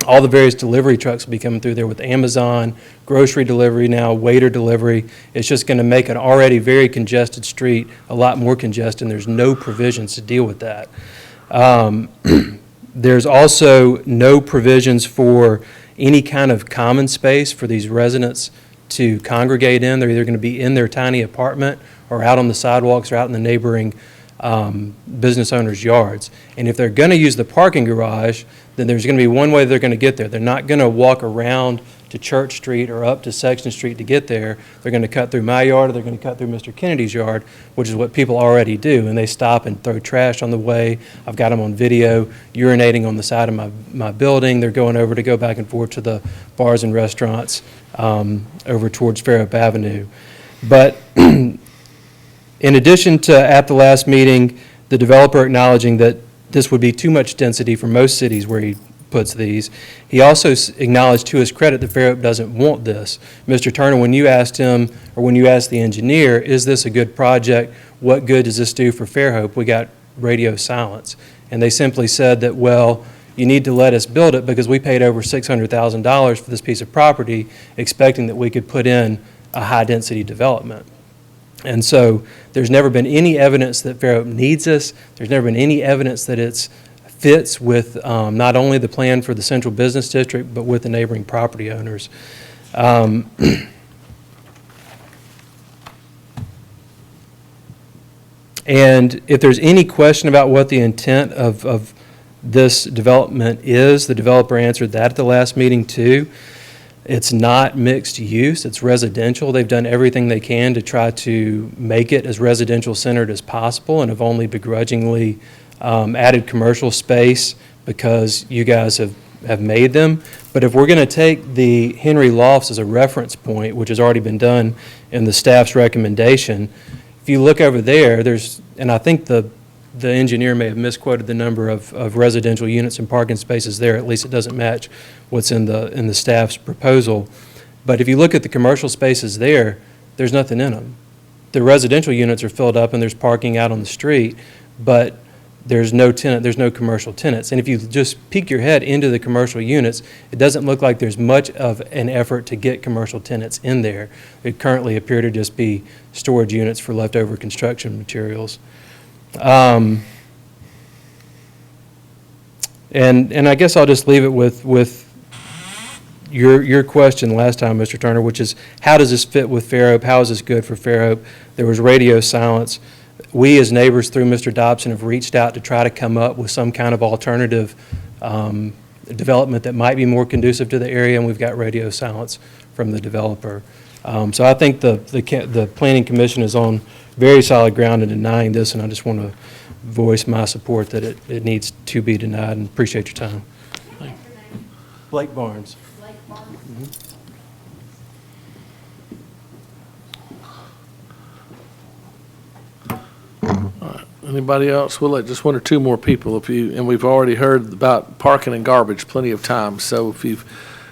Speaker 12: all the various delivery trucks will be coming through there with Amazon, grocery delivery now, waiter delivery. It's just going to make an already very congested street a lot more congested, and there's no provisions to deal with that. There's also no provisions for any kind of common space for these residents to congregate in. They're either going to be in their tiny apartment or out on the sidewalks or out in the neighboring business owners' yards. And if they're going to use the parking garage, then there's going to be one way they're going to get there. They're not going to walk around to Church Street or up to Sexton Street to get there. They're going to cut through my yard, or they're going to cut through Mr. Kennedy's yard, which is what people already do, and they stop and throw trash on the way. I've got them on video urinating on the side of my building. They're going over to go back and forth to the bars and restaurants over towards Fairhope Avenue. But in addition to, at the last meeting, the developer acknowledging that this would be too much density for most cities where he puts these, he also acknowledged to his credit that Fairhope doesn't want this. Mr. Turner, when you asked him, or when you asked the engineer, is this a good project? What good does this do for Fairhope? We got radio silence. And they simply said that, well, you need to let us build it because we paid over $600,000 for this piece of property, expecting that we could put in a high-density development. And so there's never been any evidence that Fairhope needs this. There's never been any evidence that it fits with not only the plan for the central business district, but with the neighboring property owners. And if there's any question about what the intent of this development is, the developer answered that at the last meeting too. It's not mixed use, it's residential. They've done everything they can to try to make it as residential centered as possible, and have only begrudgingly added commercial space because you guys have made them. But if we're going to take the Henry Lofts as a reference point, which has already been done in the staff's recommendation, if you look over there, and I think the engineer may have misquoted the number of residential units and parking spaces there. At least it doesn't match what's in the staff's proposal. But if you look at the commercial spaces there, there's nothing in them. The residential units are filled up and there's parking out on the street, but there's no commercial tenants. And if you just peek your head into the commercial units, it doesn't look like there's much of an effort to get commercial tenants in there. They currently appear to just be storage units for leftover construction materials. And I guess I'll just leave it with your question last time, Mr. Turner, which is, how does this fit with Fairhope? How is this good for Fairhope? There was radio silence. We as neighbors through Mr. Dobson have reached out to try to come up with some kind of alternative development that might be more conducive to the area, and we've got radio silence from the developer. So I think the Planning Commission is on very solid ground in denying this, and I just want to voice my support that it needs to be denied, and appreciate your time. Blake Barnes.
Speaker 1: Anybody else? We'll let just one or two more people and we've already heard about parking and garbage plenty of times. So if you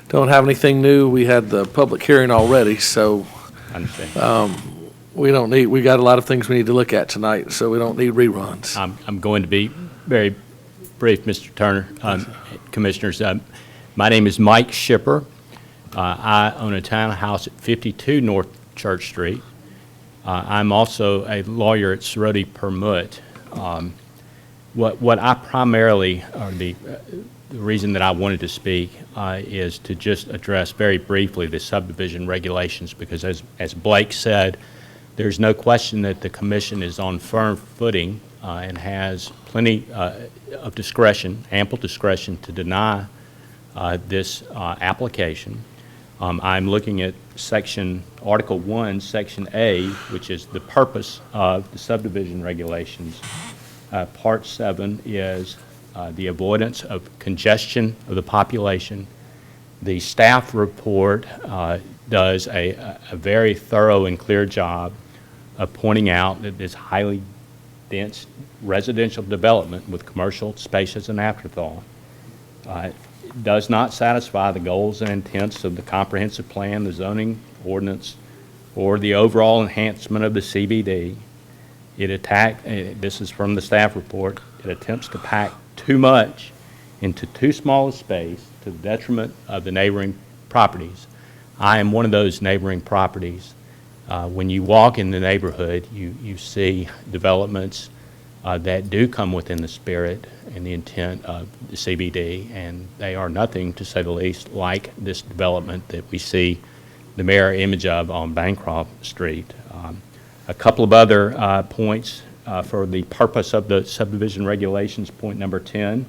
Speaker 1: don't have anything new, we had the public hearing already, so
Speaker 13: I understand.
Speaker 1: we got a lot of things we need to look at tonight, so we don't need reruns.
Speaker 13: I'm going to be very brief, Mr. Turner. Commissioners, my name is Mike Shipper. I own a townhouse at 52 North Church Street. I'm also a lawyer at Cerroti Permut. What I primarily, or the reason that I wanted to speak is to just address very briefly the subdivision regulations, because as Blake said, there's no question that the commission is on firm footing and has plenty of discretion, ample discretion to deny this application. I'm looking at Article 1, Section A, which is the purpose of the subdivision regulations. Part 7 is the avoidance of congestion of the population. The staff report does a very thorough and clear job of pointing out that this highly dense residential development with commercial space as an afterthought does not satisfy the goals and intents of the comprehensive plan, the zoning ordinance, or the overall enhancement of the CBD. This is from the staff report, it attempts to pack too much into too small a space to the detriment of the neighboring properties. I am one of those neighboring properties. When you walk in the neighborhood, you see developments that do come within the spirit and the intent of the CBD, and they are nothing, to say the least, like this development that we see the mirror image of on Bancroft Street. A couple of other points for the purpose of the subdivision regulations. Point number 10,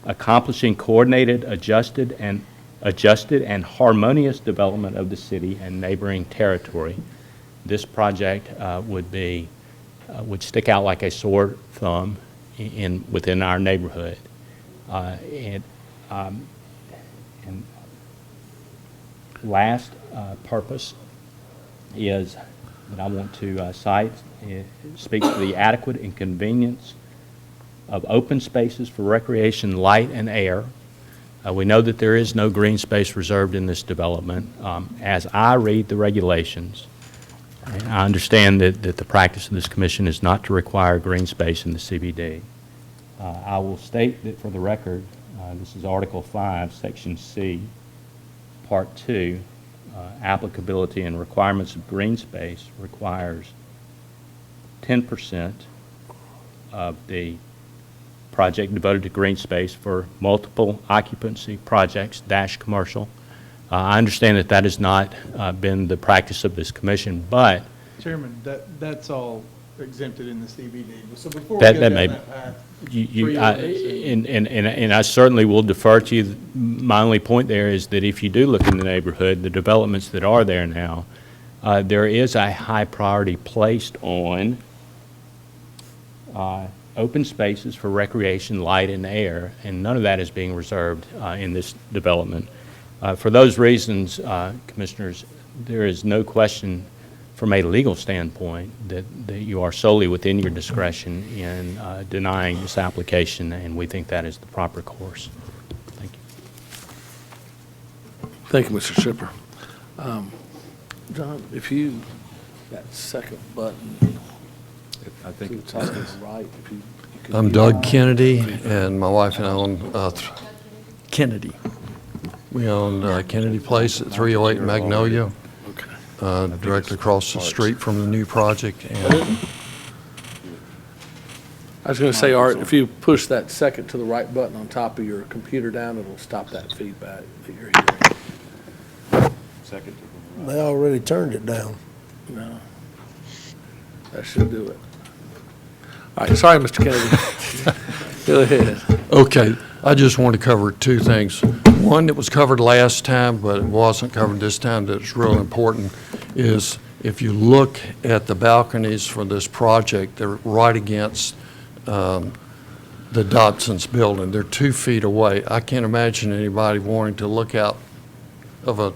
Speaker 13: accomplishing coordinated, adjusted and harmonious development of the city and neighboring territory. This project would stick out like a sore thumb within our neighborhood. And last purpose is that I want to cite, it speaks to the adequate and convenience of open spaces for recreation, light, and air. We know that there is no green space reserved in this development. As I read the regulations, and I understand that the practice of this commission is not to require green space in the CBD. I will state that for the record, this is Article 5, Section C, Part 2, applicability and requirements of green space requires 10% of the project devoted to green space for multiple occupancy projects - commercial. I understand that that has not been the practice of this commission, but
Speaker 3: Chairman, that's all exempted in the CBD. So before
Speaker 13: that may be. And I certainly will defer to you. My only point there is that if you do look in the neighborhood, the developments that are there now, there is a high priority placed on open spaces for recreation, light, and air, and none of that is being reserved in this development. For those reasons, Commissioners, there is no question from a legal standpoint that you are solely within your discretion in denying this application, and we think that is the proper course. Thank you.
Speaker 1: Thank you, Mr. Shipper. John, if you, that second button,
Speaker 8: I think
Speaker 1: to the top of the right, if you could
Speaker 14: I'm
Speaker 1: be-
Speaker 14: Doug Kennedy, and my wife and I own Kennedy. We own Kennedy Place at 308 Magnolia,
Speaker 1: Okay.
Speaker 14: directly across the street from the new project. And
Speaker 1: I was going to say, Art, if you push that second to the right button on top of your computer down, it'll stop that feedback that you're hearing.
Speaker 8: second.
Speaker 4: They already turned it down.
Speaker 1: No. That should do it. All right, sorry, Mr. Kennedy. Go ahead.
Speaker 14: Okay, I just want to cover two things. One that was covered last time, but it wasn't covered this time, that's real important, is if you look at the balconies for this project, they're right against the Dobson's building. They're 2 feet away. I can't imagine anybody wanting to look out of a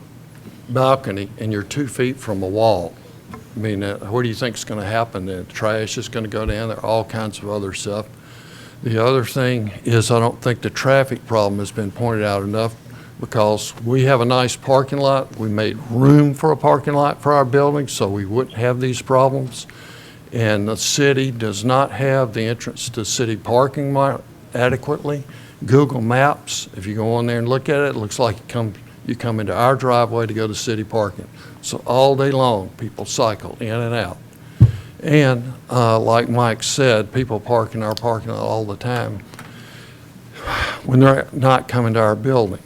Speaker 14: balcony and you're 2 feet from a wall. I mean, what do you think is going to happen? The trash is going to go down there, all kinds of other stuff. The other thing is I don't think the traffic problem has been pointed out enough, because we have a nice parking lot. We made room for a parking lot for our building so we wouldn't have these problems. And the city does not have the entrance to city parking lot adequately. Google Maps, if you go on there and look at it, it looks like you come into our driveway to go to city parking. So all day long, people cycle in and out. And like Mike said, people park in our parking lot all the time when they're not coming to our building.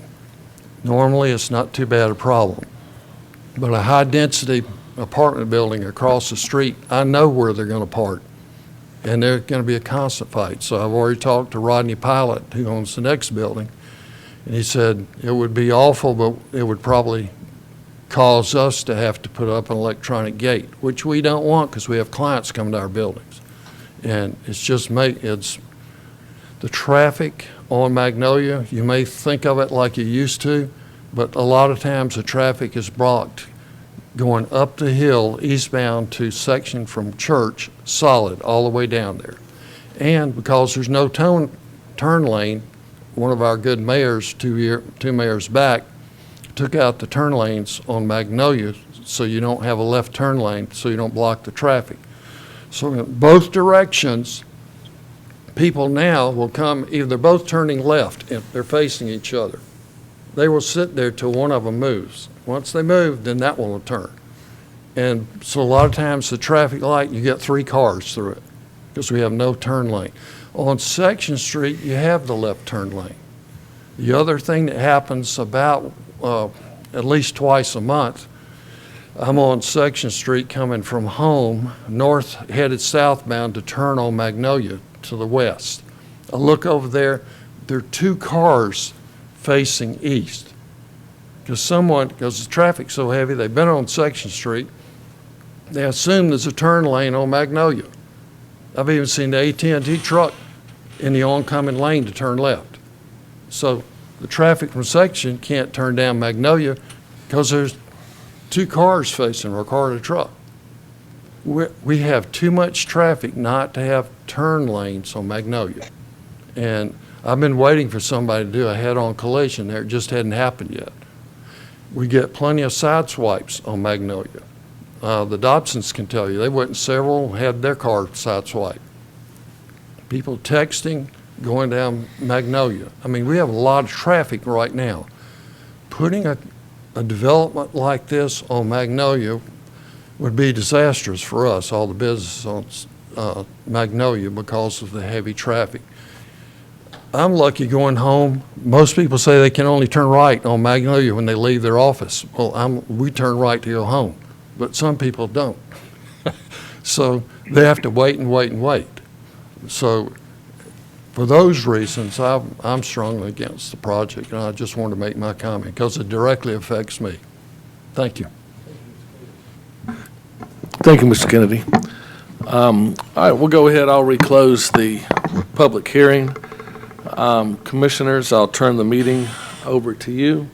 Speaker 14: Normally, it's not too bad a problem. But a high-density apartment building across the street, I know where they're going to park, and there's going to be a constant fight. So I've already talked to Rodney Pilot, who owns the next building, and he said it would be awful, but it would probably cause us to have to put up an electronic gate, which we don't want because we have clients coming to our buildings. And it's just it's the traffic on Magnolia, you may think of it like you used to, but a lot of times the traffic is blocked going up the hill eastbound to section from Church, solid all the way down there. And because there's no turn lane, one of our good mayors, two mayors back, took out the turn lanes on Magnolia so you don't have a left turn lane, so you don't block the traffic. So in both directions, people now will come, either they're both turning left, if they're facing each other. They will sit there till one of them moves. Once they move, then that one will turn. And so a lot of times the traffic light, you get 3 cars through it because we have no turn lane. On Section Street, you have the left turn lane. The other thing that happens about at least twice a month, I'm on Section Street coming from home, north, headed southbound to turn on Magnolia to the west. I look over there, there are 2 cars facing east. Because the traffic's so heavy, they've been on Section Street, they assume there's a turn lane on Magnolia. I've even seen the AT&T truck in the oncoming lane to turn left. So the traffic from Section can't turn down Magnolia because there's 2 cars facing, or a car and a truck. We have too much traffic not to have turn lanes on Magnolia. And I've been waiting for somebody to do a head-on collision there. It just hadn't happened yet. We get plenty of side swipes on Magnolia. The Dobsons can tell you, they went and several had their car side swiped. People texting, going down Magnolia. I mean, we have a lot of traffic right now. Putting a development like this on Magnolia would be disastrous for us, all the business on Magnolia, because of the heavy traffic. I'm lucky going home. Most people say they can only turn right on Magnolia when they leave their office. Well, we turn right to go home, but some people don't. So they have to wait and wait and wait. So for those reasons, I'm strongly against the project, and I just wanted to make my comment because it directly affects me. Thank you.
Speaker 1: Thank you, Mr. Kennedy. All right, we'll go ahead. I'll reclose the public hearing. Commissioners, I'll turn the meeting over to you.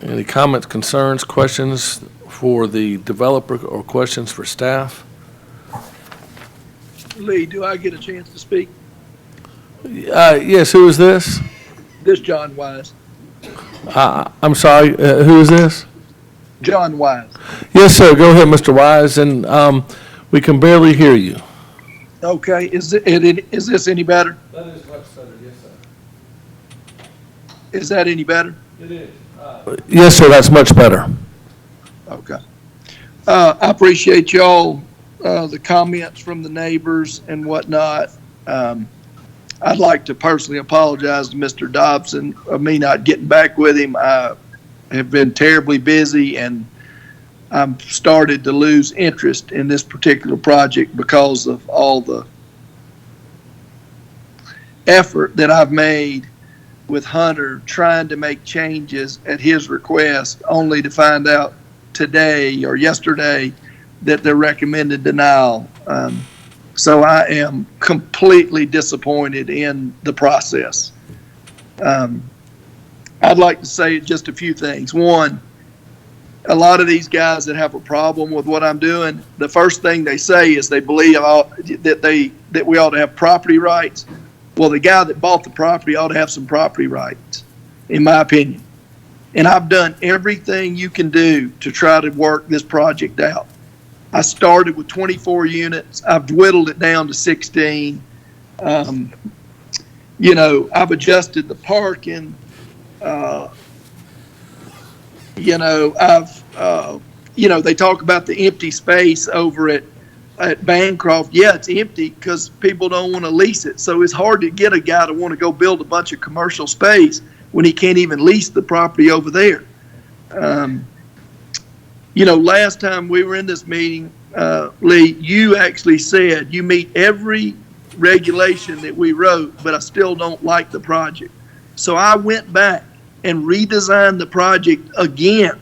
Speaker 1: Any comments, concerns, questions for the developer, or questions for staff?
Speaker 15: Lee, do I get a chance to speak?
Speaker 1: Yes, who is this?
Speaker 15: This John Wise.
Speaker 1: I'm sorry, who is this?
Speaker 15: John Wise.
Speaker 1: Yes, sir. Go ahead, Mr. Wise, and we can barely hear you.
Speaker 15: Okay, is this any better?
Speaker 1: That is much better, yes, sir.
Speaker 15: Is that any better?
Speaker 1: It is. Yes, sir, that's much better.
Speaker 15: Okay. I appreciate y'all, the comments from the neighbors and whatnot. I'd like to personally apologize to Mr. Dobson of me not getting back with him. I have been terribly busy, and I'm started to lose interest in this particular project because of all the effort that I've made with Hunter trying to make changes at his request, only to find out today or yesterday that they're recommended denial. So I am completely disappointed in the process. I'd like to say just a few things. One, a lot of these guys that have a problem with what I'm doing, the first thing they say is they believe that we ought to have property rights. Well, the guy that bought the property ought to have some property rights, in my opinion. And I've done everything you can do to try to work this project out. I started with 24 units. I've whittled it down to 16. I've adjusted the parking. They talk about the empty space over at Bancroft. Yeah, it's empty because people don't want to lease it. So it's hard to get a guy to want to go build a bunch of commercial space when he can't even lease the property over there. Last time we were in this meeting, Lee, you actually said you meet every regulation that we wrote, but I still don't like the project. So I went back and redesigned the project again,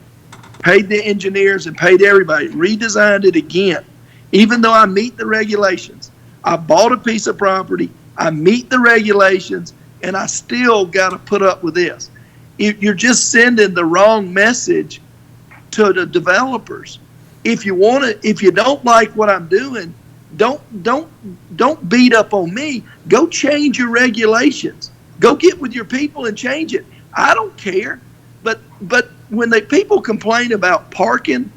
Speaker 15: paid the engineers and paid everybody, redesigned it again. Even though I meet the regulations, I bought a piece of property, I meet the regulations, and I still got to put up with this. You're just sending the wrong message to the developers. If you don't like what I'm doing, don't beat up on me. Go change your regulations. Go get with your people and change it. I don't care. But when people complain about parking,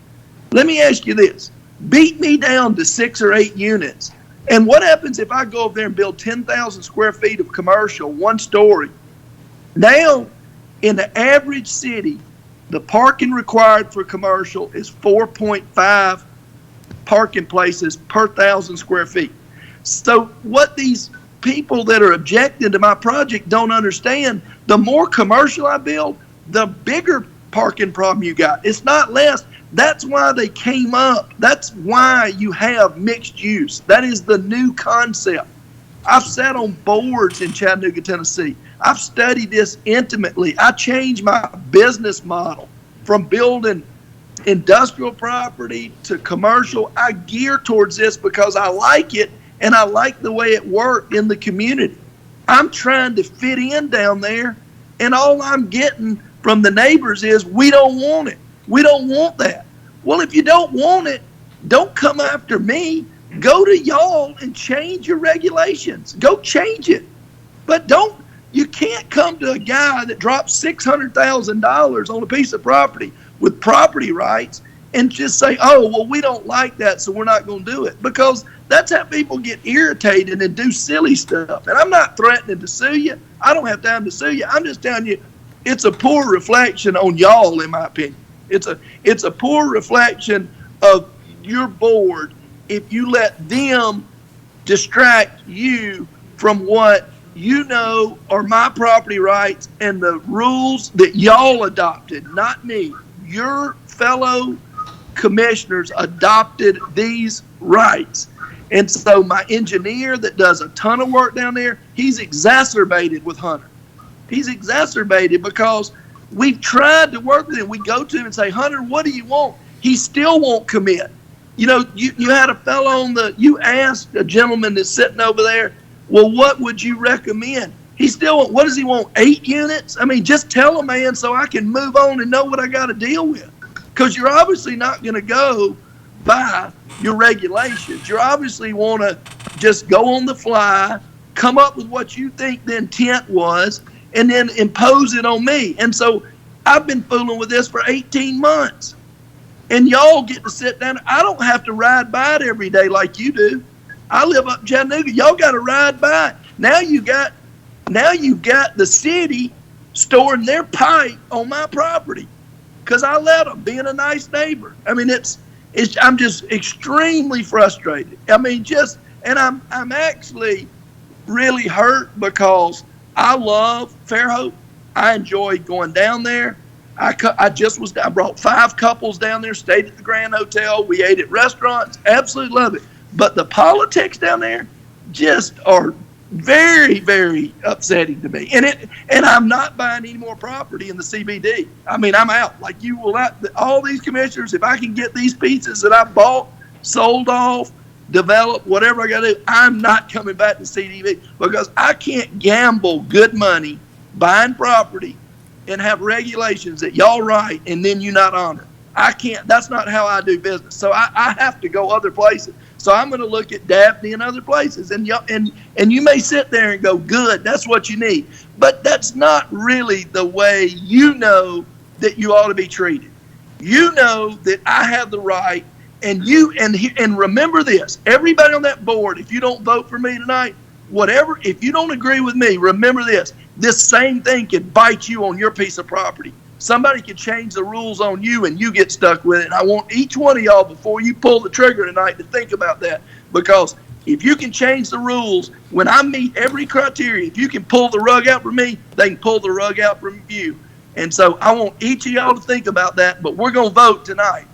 Speaker 15: let me ask you this. beat me down to 6 or 8 units. And what happens if I go over there and build 10,000 square feet of commercial, 1 story? Now, in the average city, the parking required for commercial is 4.5 parking places per 1,000 square feet. So what these people that are objecting to my project don't understand, the more commercial I build, the bigger parking problem you got. It's not less. That's why they came up. That's why you have mixed use. That is the new concept. I've sat on boards in Chattanooga, Tennessee. I've studied this intimately. I changed my business model from building industrial property to commercial. I gear towards this because I like it and I like the way it worked in the community. I'm trying to fit in down there, and all I'm getting from the neighbors is, we don't want it. We don't want that. Well, if you don't want it, don't come after me. Go to y'all and change your regulations. Go change it. But you can't come to a guy that dropped $600,000 on a piece of property with property rights and just say, oh, well, we don't like that, so we're not going to do it. Because that's how people get irritated and do silly stuff. And I'm not threatening to sue you. I don't have time to sue you. I'm just telling you, it's a poor reflection on y'all, in my opinion. It's a poor reflection of your board if you let them distract you from what you know are my property rights and the rules that y'all adopted, not me. Your fellow commissioners adopted these rights. And so my engineer that does a ton of work down there, he's exacerbated with Hunter. He's exacerbated because we've tried to work with him. We go to him and say, Hunter, what do you want? He still won't commit. You know, you had a fellow you asked a gentleman that's sitting over there, well, what would you recommend? He still won't. What does he want, 8 units? I mean, just tell him, man, so I can move on and know what I got to deal with. Because you're obviously not going to go by your regulations. You obviously want to just go on the fly, come up with what you think the intent was, and then impose it on me. And so I've been fooling with this for 18 months. And y'all get to sit down. I don't have to ride by it every day like you do. I live up in Chattanooga. Y'all got to ride by it. Now you got the city storing their pipe on my property because I let them, being a nice neighbor. I mean, I'm just extremely frustrated. I mean, and I'm actually really hurt because I love Fairhope. I enjoy going down there. I brought 5 couples down there, stayed at the Grand Hotel. We ate at restaurants. Absolutely love it. But the politics down there just are very, very upsetting to me. And I'm not buying any more property in the CBD. I mean, I'm out. Like, you will not, all these commissioners, if I can get these pieces that I bought, sold off, develop, whatever I got to do, I'm not coming back to CDB because I can't gamble good money buying property and have regulations that y'all write and then you not honor. I can't. That's not how I do business. So I have to go other places. So I'm going to look at Daphne and other places. And you may sit there and go, good, that's what you need. But that's not really the way you know that you ought to be treated. You know that I have the right. And remember this, everybody on that board, if you don't vote for me tonight, whatever, if you don't agree with me, remember this same thing could bite you on your piece of property. Somebody could change the rules on you and you get stuck with it. And I want each one of y'all, before you pull the trigger tonight, to think about that. Because if you can change the rules, when I meet every criteria, if you can pull the rug out from me, they can pull the rug out from you. And so I want each of y'all to think about that, but we're going to vote tonight.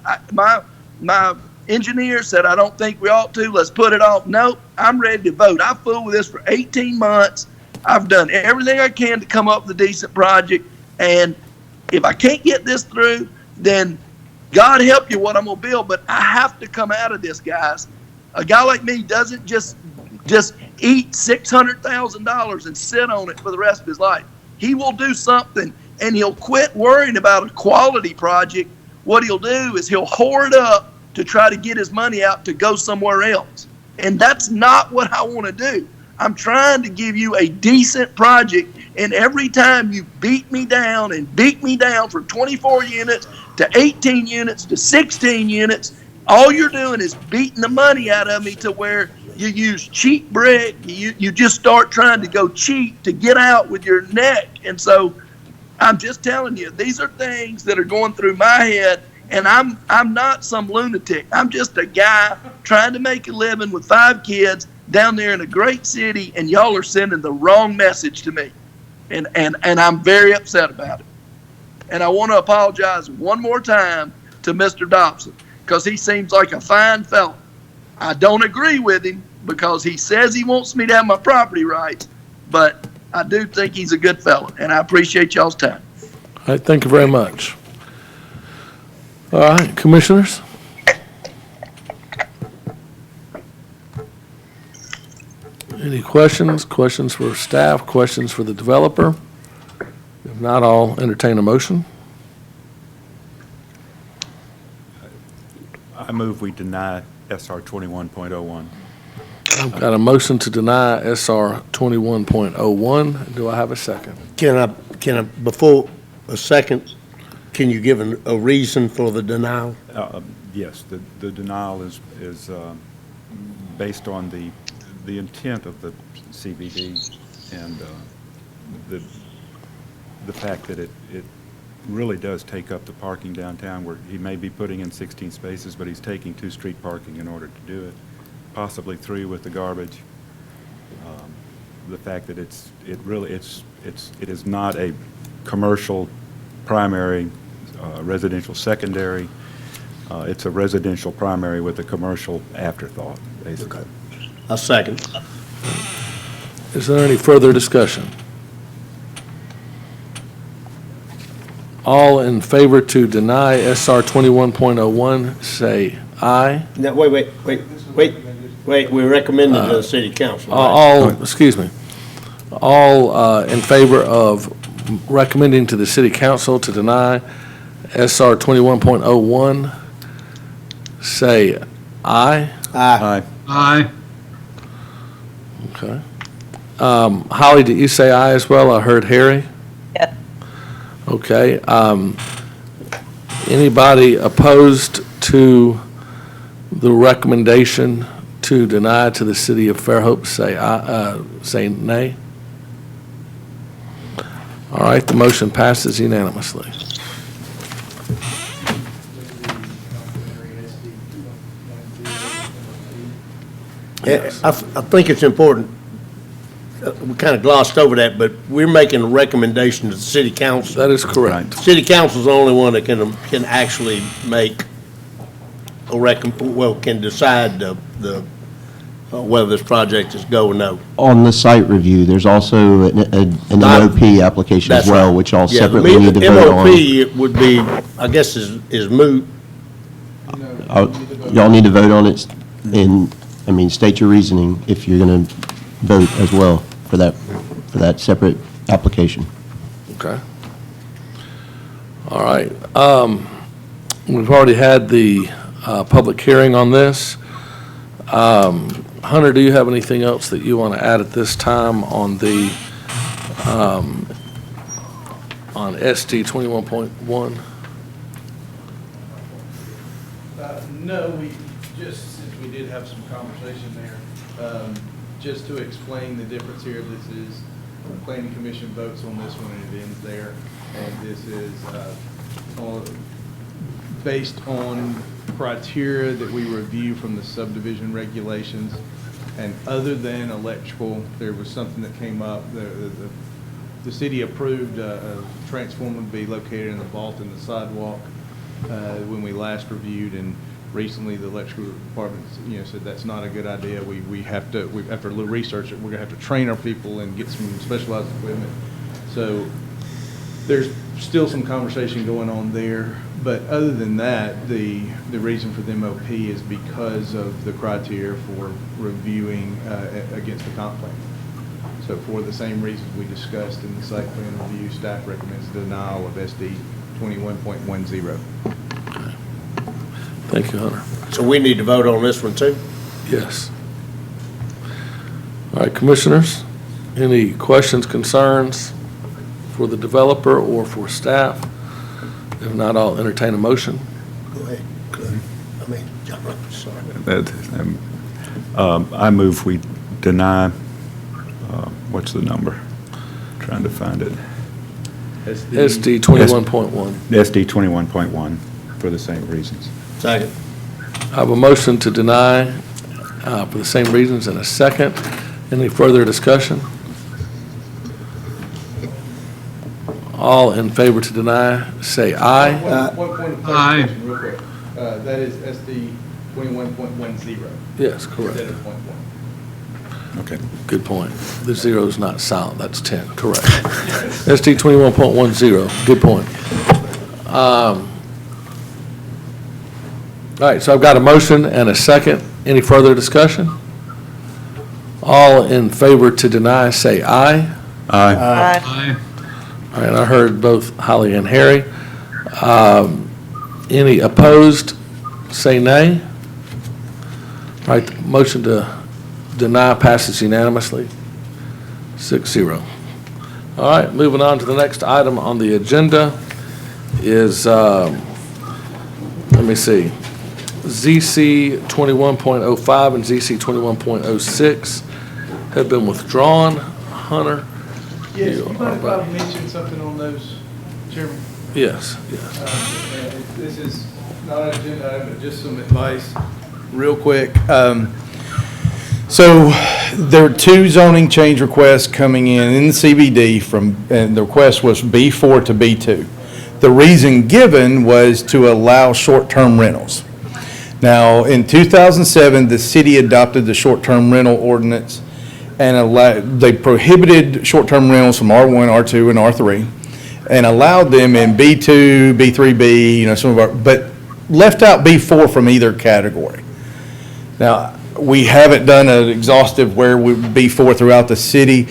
Speaker 15: My engineer said, I don't think we ought to. Let's put it off. Nope, I'm ready to vote. I fooled with this for 18 months. I've done everything I can to come up with a decent project. And if I can't get this through, then God help you what I'm going to build. But I have to come out of this, guys. A guy like me doesn't just eat $600,000 and sit on it for the rest of his life. He will do something, and he'll quit worrying about a quality project. What he'll do is he'll hoard up to try to get his money out to go somewhere else. And that's not what I want to do. I'm trying to give you a decent project, and every time you beat me down from 24 units to 18 units to 16 units, All you're doing is beating the money out of me to where you use cheap brick. You just start trying to go cheap to get out with your neck. And so I'm just telling you, these are things that are going through my head. And I'm not some lunatic. I'm just a guy trying to make a living with 5 kids down there in a great city, and y'all are sending the wrong message to me. And I'm very upset about it. And I want to apologize one more time to Mr. Dobson, because he seems like a fine fellow. I don't agree with him because he says he wants me to have my property rights, but I do think he's a good fellow, and I appreciate y'all's time.
Speaker 1: All right, thank you very much. All right, commissioners? Any questions? Questions for staff? Questions for the developer? If not, I'll entertain a motion.
Speaker 8: I move we deny SR 21.01.
Speaker 1: I've got a motion to deny SR 21.01. Do I have a second?
Speaker 4: Can I, before a second, can you give a reason for the denial?
Speaker 8: Yes, the denial is based on the intent of the CBD and the fact that it really does take up the parking downtown, where he may be putting in 16 spaces, but he's taking 2 street parking in order to do it, possibly 3 with the garbage. The fact that it is not a commercial primary, residential secondary. It's a residential primary with a commercial afterthought, basically.
Speaker 4: Okay. A second.
Speaker 1: Is there any further discussion? All in favor to deny SR 21.01, say aye.
Speaker 4: Now, wait. We're recommending to the city council. Right?
Speaker 1: All, excuse me. All in favor of recommending to the city council to deny SR 21.01, say aye.
Speaker 4: Aye.
Speaker 6: Aye.
Speaker 1: Okay. Holly, did you say aye as well? I heard Harry.
Speaker 2: Yes.
Speaker 1: Okay. Anybody opposed to the recommendation to deny to the city of Fairhope, say nay? All right, the motion passes unanimously.
Speaker 4: I think it's important, we kind of glossed over that, but we're making a recommendation to the city council.
Speaker 1: That is correct.
Speaker 4: City council's the only one that can actually make can decide whether this project is go or no.
Speaker 16: On the site review, there's also an MOP application as well, which all separately need to vote on.
Speaker 4: MOP would be, I guess, is moot.
Speaker 16: Y'all need to vote on it, and, state your reasoning if you're going to vote as well for that separate application.
Speaker 1: Okay. All right. We've already had the public hearing on this. Hunter, do you have anything else that you want to add at this time on the on ST 21.1?
Speaker 17: No, we just, since we did have some conversation there, just to explain the difference here, this is the planning commission votes on this one and it ends there. And this is based on criteria that we review from the subdivision regulations. And other than electrical, there was something that came up. The city approved a transformer to be located in the vault in the sidewalk when we last reviewed, and recently the electrical department said that's not a good idea. We have to, after a little research, we're gonna have to train our people and get some specialized equipment. So there's still some conversation going on there, but other than that, the reason for the MOP is because of the criteria for reviewing against the comp plan. So for the same reasons we discussed in the site plan review, staff recommends denial of SD 21.10.
Speaker 1: Thank you, Hunter.
Speaker 4: So we need to vote on this one too?
Speaker 1: Yes. All right, commissioners, any questions, concerns for the developer or for staff? If not, I'll entertain a motion.
Speaker 4: Go ahead.
Speaker 8: I move we deny, what's the number? Trying to find it.
Speaker 1: SD 21.1.
Speaker 8: SD 21.1 for the same reasons.
Speaker 4: Second.
Speaker 1: I have a motion to deny for the same reasons and a second. Any further discussion? All in favor to deny, say aye.
Speaker 17: One point of clarification, real quick. That is SD 21.10.
Speaker 1: Yes, correct.
Speaker 17: Instead of .1.
Speaker 8: Okay.
Speaker 1: Good point. The zero is not silent, that's 10, correct. SD 21.10, good point. All right, so I've got a motion and a second. Any further discussion? All in favor to deny, say aye.
Speaker 8: Aye.
Speaker 1: All right, I heard both Holly and Harry. Any opposed, say nay. All right, the motion to deny passes unanimously, 6-0. All right, moving on to the next item on the agenda is, let me see, ZC 21.05 and ZC 21.06 have been withdrawn. Hunter?
Speaker 17: Yes, you mind if I mention something on those, Chairman?
Speaker 1: Yes.
Speaker 17: This is not an agenda item, but just some advice.
Speaker 3: Real quick. So there were two zoning change requests coming in the CBD and the request was B4 to B2. The reason given was to allow short-term rentals. Now, in 2007, the city adopted the short-term rental ordinance and they prohibited short-term rentals from R1, R2, and R3 and allowed them in B2, B3B, but left out B4 from either category. Now, we haven't done an exhaustive where we B4 throughout the city,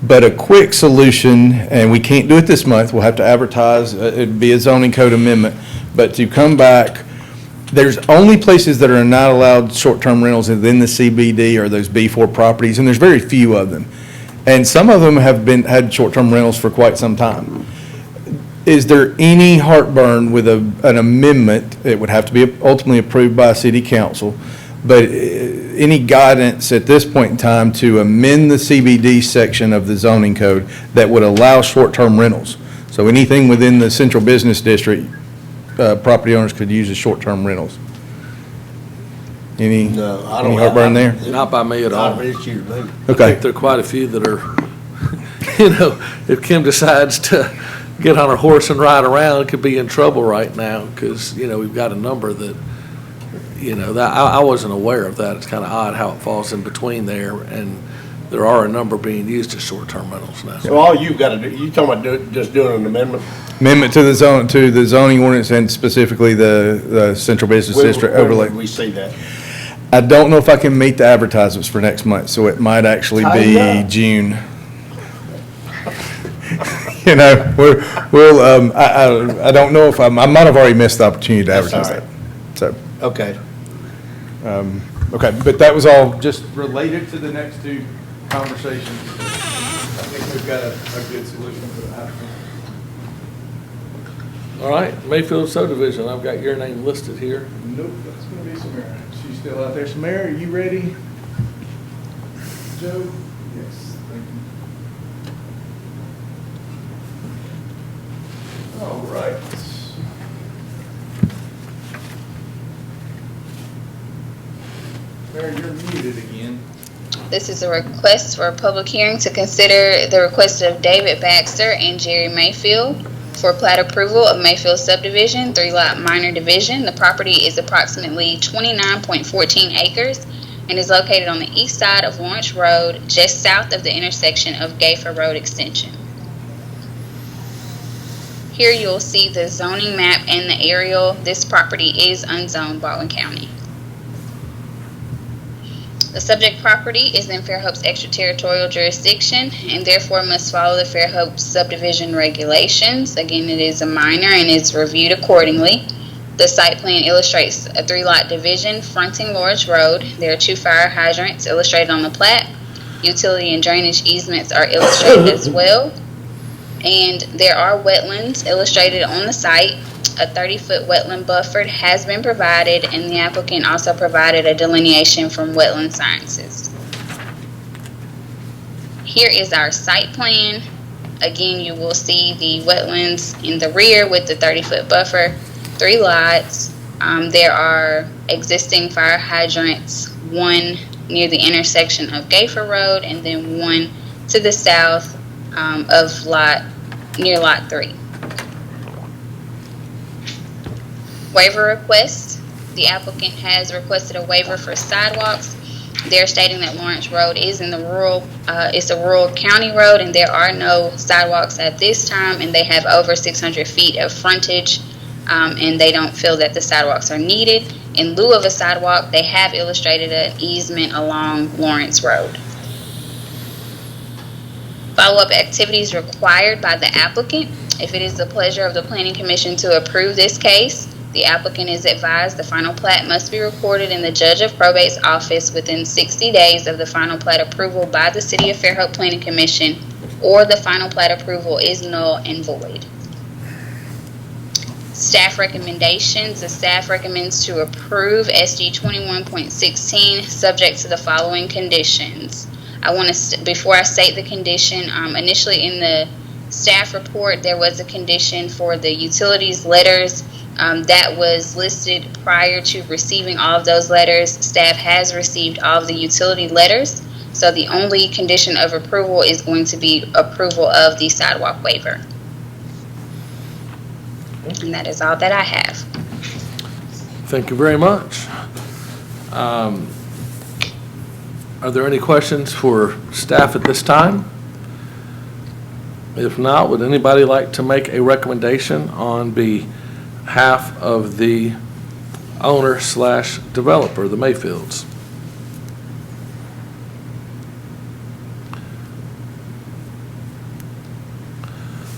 Speaker 3: but a quick solution, and we can't do it this month, we'll have to advertise, it'd be a zoning code amendment, but to come back, there's only places that are not allowed short-term rentals within the CBD are those B4 properties, and there's very few of them. And some of them have had short-term rentals for quite some time. Is there any heartburn with an amendment? It would have to be ultimately approved by city council, but any guidance at this point in time to amend the CBD section of the zoning code that would allow short-term rentals? So anything within the central business district, property owners could use as short-term rentals. Any heartburn there?
Speaker 1: Not by me at all.
Speaker 4: Not an issue to me.
Speaker 1: I think there are quite a few that are, if Kim decides to get on her horse and ride around, could be in trouble right now because, we've got a number that, that I wasn't aware of that. It's kind of odd how it falls in between there, and there are a number being used as short-term rentals now.
Speaker 4: So all you've got to do, you talking about just doing an amendment?
Speaker 3: Amendment to the zoning ordinance and specifically the central business district overlay.
Speaker 4: When would we see that?
Speaker 3: I don't know if I can meet the advertisements for next month, so it might actually be June. I don't know if I might have already missed the opportunity to advertise that. So.
Speaker 4: Okay.
Speaker 3: Okay, but that was all just
Speaker 17: Related to the next two conversations, I think we've got a good solution for that.
Speaker 1: All right, Mayfield subdivision, I've got your name listed here.
Speaker 17: Nope, that's going to be Samara. She's still out there. Samara, are you ready? Joe? Yes, thank you. All right. Samara, you're muted again.
Speaker 5: This is a request for a public hearing to consider the request of David Baxter and Jerry Mayfield for plat approval of Mayfield subdivision, 3-lot minor division. The property is approximately 29.14 acres and is located on the east side of Lawrence Road, just south of the intersection of Gayfer Road Extension. Here you'll see the zoning map and the aerial. This property is unzoned Baldwin County. The subject property is in Fairhope's extraterritorial jurisdiction and therefore must follow the Fairhope subdivision regulations. Again, it is a minor and is reviewed accordingly. The site plan illustrates a 3-lot division fronting Lawrence Road. There are 2 fire hydrants illustrated on the plat. Utility and drainage easements are illustrated as well. And there are wetlands illustrated on the site. a 30-foot wetland buffer has been provided, and the applicant also provided a delineation from Wetland Sciences. Here is our site plan. Again, you will see the wetlands in the rear with the 30-foot buffer, 3 lots. There are existing fire hydrants, one near the intersection of Gayfer Road, and then one to the south of near lot 3. Waiver request. The applicant has requested a waiver for sidewalks. They're stating that Lawrence Road is in the it's a rural county road, and there are no sidewalks at this time, and they have over 600 feet of frontage, and they don't feel that the sidewalks are needed. In lieu of a sidewalk, they have illustrated an easement along Lawrence Road. Follow-up activities required by the applicant. If it is the pleasure of the Planning Commission to approve this case, the applicant is advised the final plat must be recorded in the Judge of Probate's office within 60 days of the final plat approval by the City of Fairhope Planning Commission, or the final plat approval is null and void. Staff recommendations. The staff recommends to approve SG 21.16 subject to the following conditions. Before I state the condition, initially in the staff report there was a condition for the utilities letters that was listed prior to receiving all of those letters. Staff has received all of the utility letters, so the only condition of approval is going to be approval of the sidewalk waiver. And that is all that I have.
Speaker 1: Thank you very much. Are there any questions for staff at this time? If not, would anybody like to make a recommendation on behalf of the owner/developer, the Mayfields?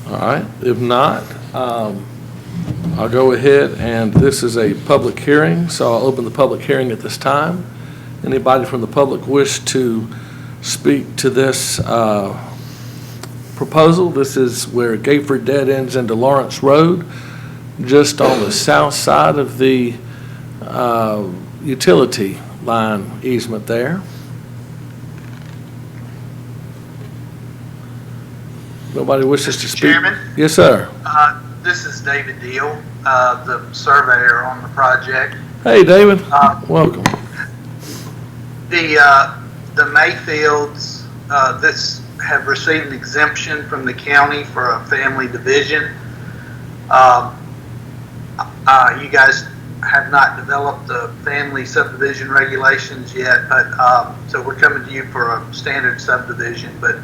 Speaker 1: All right, if not, I'll go ahead, and this is a public hearing, so I'll open the public hearing at this time. Anybody from the public wish to speak to this proposal? This is where Gayford dead ends into Lawrence Road, just on the south side of the utility line easement there. Nobody wishes to speak?
Speaker 18: Chairman?
Speaker 1: Yes, sir.
Speaker 18: This is David Deal, the surveyor on the project.
Speaker 1: Hey, David. Welcome.
Speaker 18: The Mayfields, have received an exemption from the county for a family division. You guys have not developed the family subdivision regulations yet, but so we're coming to you for a standard subdivision, but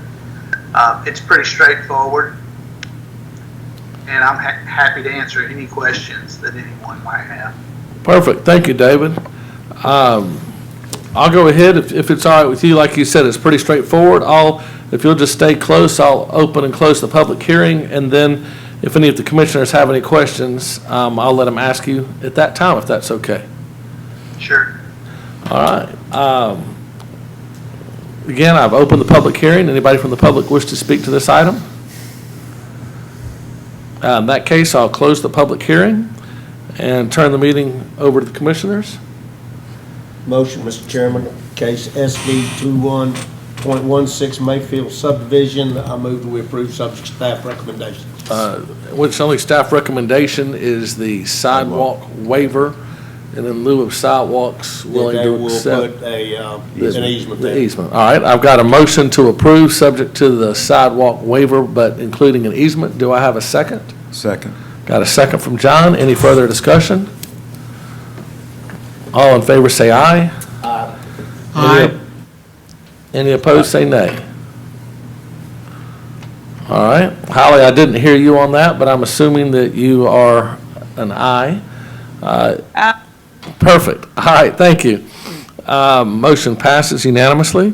Speaker 18: it's pretty straightforward, and I'm happy to answer any questions that anyone might have.
Speaker 1: Perfect. Thank you, David. I'll go ahead if it's all right with you. Like you said, it's pretty straightforward. If you'll just stay close, I'll open and close the public hearing, and then if any of the commissioners have any questions, I'll let them ask you at that time, if that's okay.
Speaker 18: Sure.
Speaker 1: All right. Again, I've opened the public hearing. Anybody from the public wish to speak to this item? In that case, I'll close the public hearing and turn the meeting over to the commissioners.
Speaker 4: Motion, Mr. Chairman, case SD 21.16 Mayfield subdivision. I move that we approve subject to staff recommendations.
Speaker 1: Which only staff recommendation is the sidewalk waiver, and in lieu of sidewalks, willing to accept.
Speaker 4: They will put an easement there.
Speaker 1: The easement. All right, I've got a motion to approve subject to the sidewalk waiver, but including an easement. Do I have a second?
Speaker 8: Second.
Speaker 1: Got a second from John. Any further discussion? All in favor say aye.
Speaker 4: Aye.
Speaker 1: Aye. Any opposed say nay. All right. Holly, I didn't hear you on that, but I'm assuming that you are an aye. Perfect. All right, thank you. Motion passes unanimously.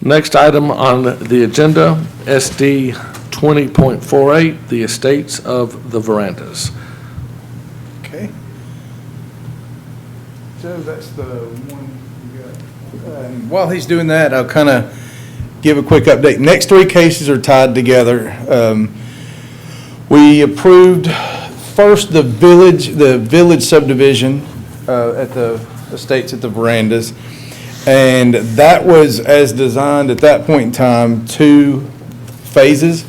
Speaker 1: Next item on the agenda, SD 20.48, the estates of the verandas.
Speaker 3: Okay. So that's the one you got. While he's doing that, I'll kind of give a quick update. Next three cases are tied together. We approved first, the village subdivision at the estates at the Verandas. And that was, as designed at that point in time, 2 phases.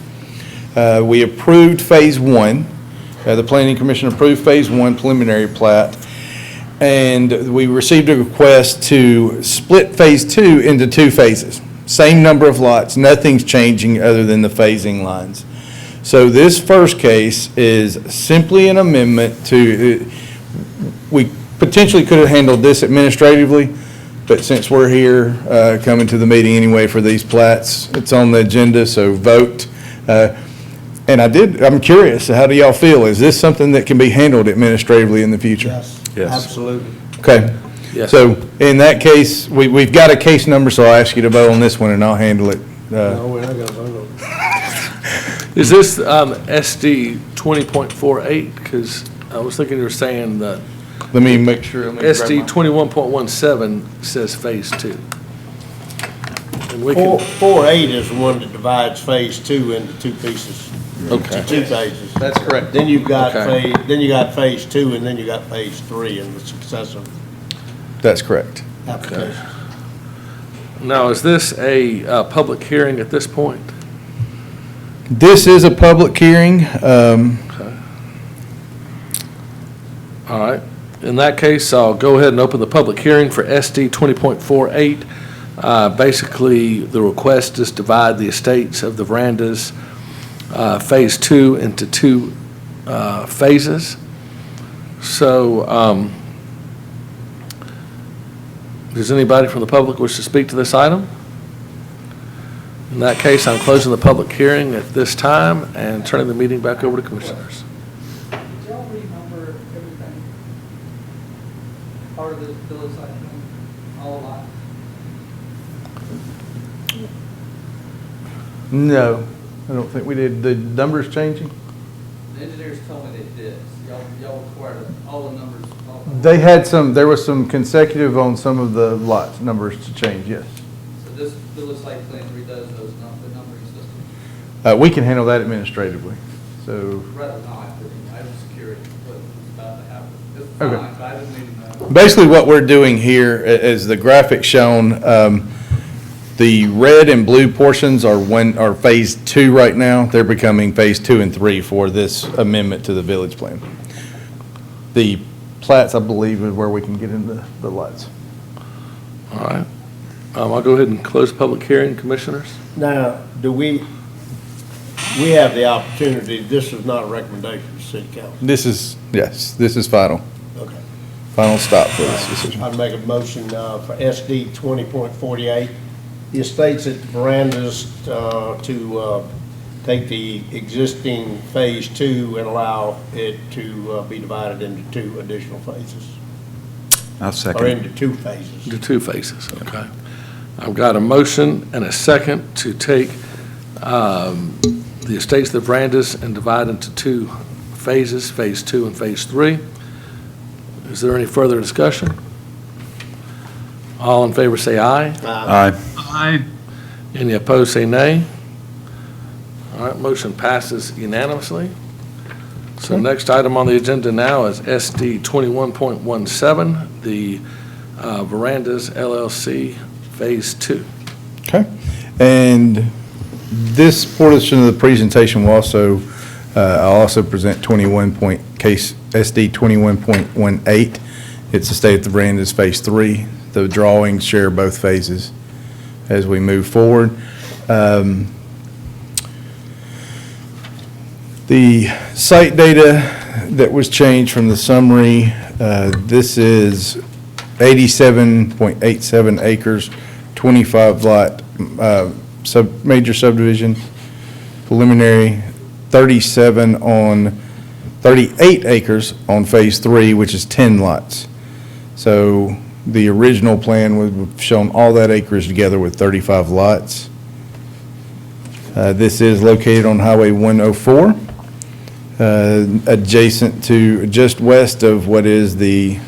Speaker 3: We approved Phase 1. The Planning Commission approved Phase 1 preliminary plat. And we received a request to split Phase 2 into 2 phases. Same number of lots, nothing's changing other than the phasing lines. So this first case is simply an amendment to, we potentially could have handled this administratively, but since we're here, coming to the meeting anyway for these plats, it's on the agenda, so vote. And I'm curious, how do y'all feel? Is this something that can be handled administratively in the future?
Speaker 4: Yes. Absolutely.
Speaker 3: Okay.
Speaker 1: Yes.
Speaker 3: So in that case, we've got a case number, so I'll ask you to vote on this one and I'll handle it.
Speaker 4: No, we're not gonna vote on it.
Speaker 1: Is this SD 20.48? Because I was thinking you were saying that
Speaker 3: Let me make sure.
Speaker 1: SD 21.17 says Phase 2. And we can,
Speaker 4: 4.8 is the one that divides Phase 2 into 2 pieces.
Speaker 1: Okay.
Speaker 4: To 2 phases.
Speaker 3: That's correct.
Speaker 4: Then you've got
Speaker 1: Okay.
Speaker 4: Phase 2, and then you got Phase 3 in the successive
Speaker 3: That's correct.
Speaker 4: applications.
Speaker 1: now, is this a public hearing at this point?
Speaker 3: This is a public hearing.
Speaker 1: All right. In that case, I'll go ahead and open the public hearing for SD 20.48. Basically, the request is divide the estates of the Verandas Phase 2 into 2 phases. So, does anybody from the public wish to speak to this item? In that case, I'm closing the public hearing at this time and turning the meeting back over to commissioners.
Speaker 19: Did y'all renumber everything? Part of this village site thing, all lots?
Speaker 3: No, I don't think we did. The numbers changing?
Speaker 19: The engineers told me they did. Y'all required all the numbers.
Speaker 3: They had there was some consecutive on some of the lot numbers to change, yes.
Speaker 19: So this village site plan redoes those, the numbering system?
Speaker 3: We can handle that administratively, so.
Speaker 19: Rather not, I was curious what was about to happen. It's
Speaker 3: Okay.
Speaker 19: fine, but I didn't need to know.
Speaker 3: Basically, what we're doing here, as the graphic shown, the red and blue portions are Phase 2 right now. They're becoming Phase 2 and 3 for this amendment to the village plan. The plats, I believe, is where we can get into the lots.
Speaker 1: All right. I'll go ahead and close the public hearing, commissioners.
Speaker 4: Now, we have the opportunity, this is not a recommendation to City Council.
Speaker 3: This is final.
Speaker 4: Okay.
Speaker 3: Final stop for this decision.
Speaker 4: I'd make a motion for SD 20.48. The estates at the Verandas to take the existing Phase 2 and allow it to be divided into 2 additional phases.
Speaker 8: I'll second.
Speaker 4: Or into 2 phases.
Speaker 1: Into 2 phases, okay. I've got a motion and a second to take the estates of the Verandas and divide into 2 phases, Phase 2 and Phase 3. Is there any further discussion? All in favor say aye.
Speaker 8: Aye.
Speaker 19: Aye.
Speaker 1: Any opposed say nay. All right, motion passes unanimously. So next item on the agenda now is SD 21.17, the Verandas LLC Phase 2.
Speaker 3: Okay. And this portion of the presentation will also, I'll also present case SD 21.18. It's the state of the Verandas Phase 3. The drawings share both phases as we move forward. The site data that was changed from the summary, this is 87.87 acres, 25 lot major subdivision, preliminary 38 acres on Phase 3, which is 10 lots. So the original plan would have shown all that acreage together with 35 lots. This is located on Highway 104, adjacent to, just west of what is the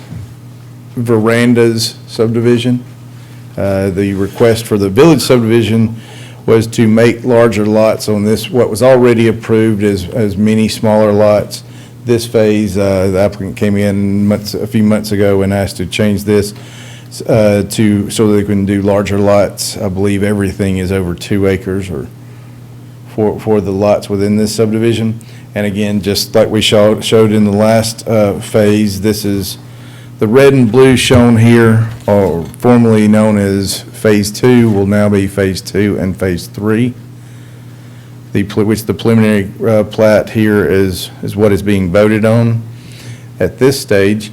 Speaker 3: Verandas subdivision. The request for the village subdivision was to make larger lots on this, what was already approved as many smaller lots. this phase. The applicant came in a few months ago and asked to change this so they can do larger lots. I believe everything is over 2 acres or for the lots within this subdivision. And again, just like we showed in the last phase, this is the red and blue shown here, or formerly known as Phase 2, will now be Phase 2 and Phase 3. Which the preliminary plat here is what is being voted on at this stage.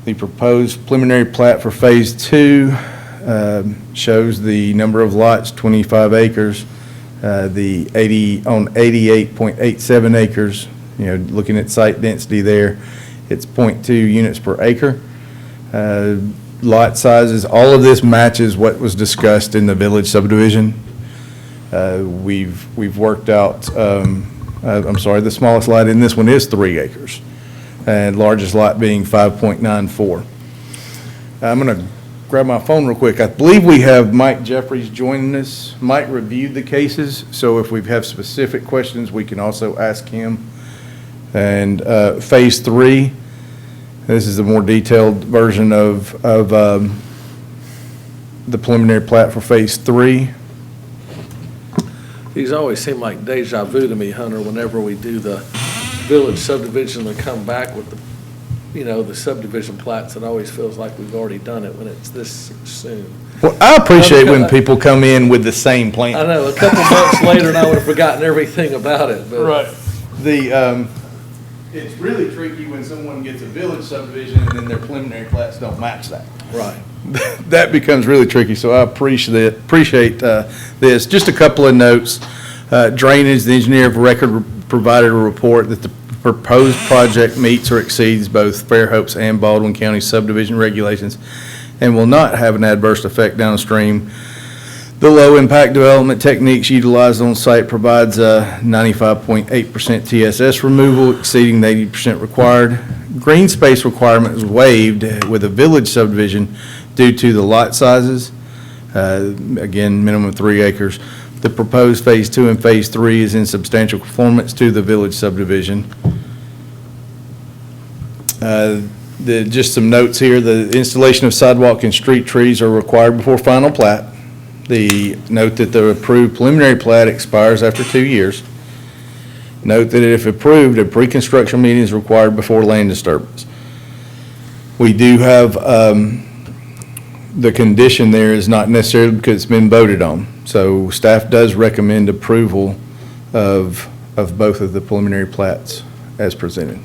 Speaker 3: The proposed preliminary plat for Phase 2 shows the number of lots, 25 acres, the 88.87 acres, looking at site density there, it's 0.2 units per acre. Lot sizes, all of this matches what was discussed in the village subdivision. We've worked out, the smallest lot in this one is 3 acres, and largest lot being 5.94. I'm going to grab my phone real quick. I believe we have Mike Jeffries joining us. Mike reviewed the cases, so if we have specific questions, we can also ask him. And Phase 3, this is the more detailed version of the preliminary plat for Phase 3.
Speaker 1: These always seem like deja vu to me, Hunter, whenever we do the village subdivision and come back with the subdivision plats. It always feels like we've already done it when it's this soon.
Speaker 3: Well, I appreciate when people come in with the same plan.
Speaker 1: I know, a couple months later and I would have forgotten everything about it. But
Speaker 3: right. It's really tricky when someone gets a village subdivision and then their preliminary plats don't match that.
Speaker 1: Right.
Speaker 3: That becomes really tricky, so I appreciate this. Just a couple of notes. Drainage, the engineer of record provided a report that the proposed project meets or exceeds both Fairhope's and Baldwin County subdivision regulations and will not have an adverse effect downstream. The low-impact development techniques utilized on site provides a 95.8% TSS removal, exceeding the 80% required. Green space requirement is waived with a village subdivision due to the lot sizes. Again, minimum 3 acres. The proposed Phase 2 and Phase 3 is in substantial conformance to the village subdivision. Just some notes here. The installation of sidewalk and street trees are required before final plat. Note that the approved preliminary plat expires after 2 years. Note that if approved, a pre-construction meeting is required before land disturbance. We do have the condition there is not necessarily because it's been voted on. So staff does recommend approval of both of the preliminary plats as presented.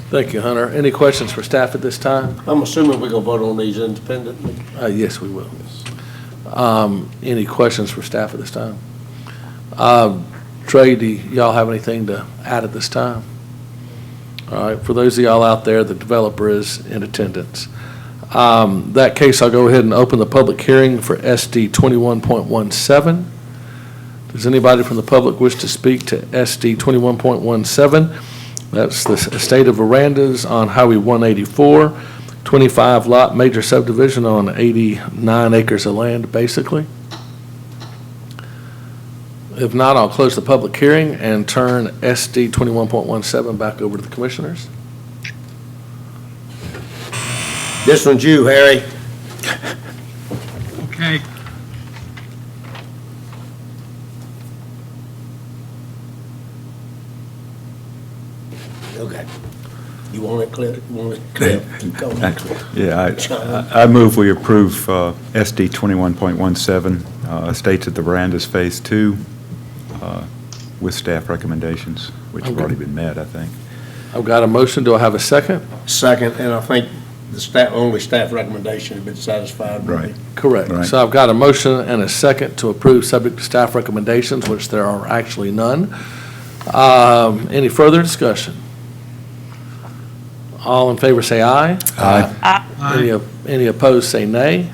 Speaker 1: Thank you, Hunter. Any questions for staff at this time?
Speaker 4: I'm assuming we're going to vote on these independently?
Speaker 1: Yes, we will. Any questions for staff at this time? Trey, do y'all have anything to add at this time? All right, for those of y'all out there, the developer is in attendance. That case, I'll go ahead and open the public hearing for SD 21.17. Does anybody from the public wish to speak to SD 21.17? That's the estate of verandas on Highway 184, 25 lot major subdivision on 89 acres of land, basically. If not, I'll close the public hearing and turn SD 21.17 back over to the commissioners.
Speaker 4: This one's you, Harry.
Speaker 6: Okay.
Speaker 4: Okay. You want it clear? You want it clear? Go on.
Speaker 8: Yeah, I move we approve SD 21.17, Estates at the Verandas Phase 2, with staff recommendations, which have already been met, I think.
Speaker 1: I've got a motion. Do I have a second?
Speaker 4: Second, and I think the only staff recommendation has been satisfied.
Speaker 8: Right.
Speaker 1: Correct.
Speaker 8: Right.
Speaker 1: So I've got a motion and a second to approve subject to staff recommendations, which there are actually none. Any further discussion? All in favor say aye.
Speaker 8: Aye.
Speaker 1: Any opposed say nay.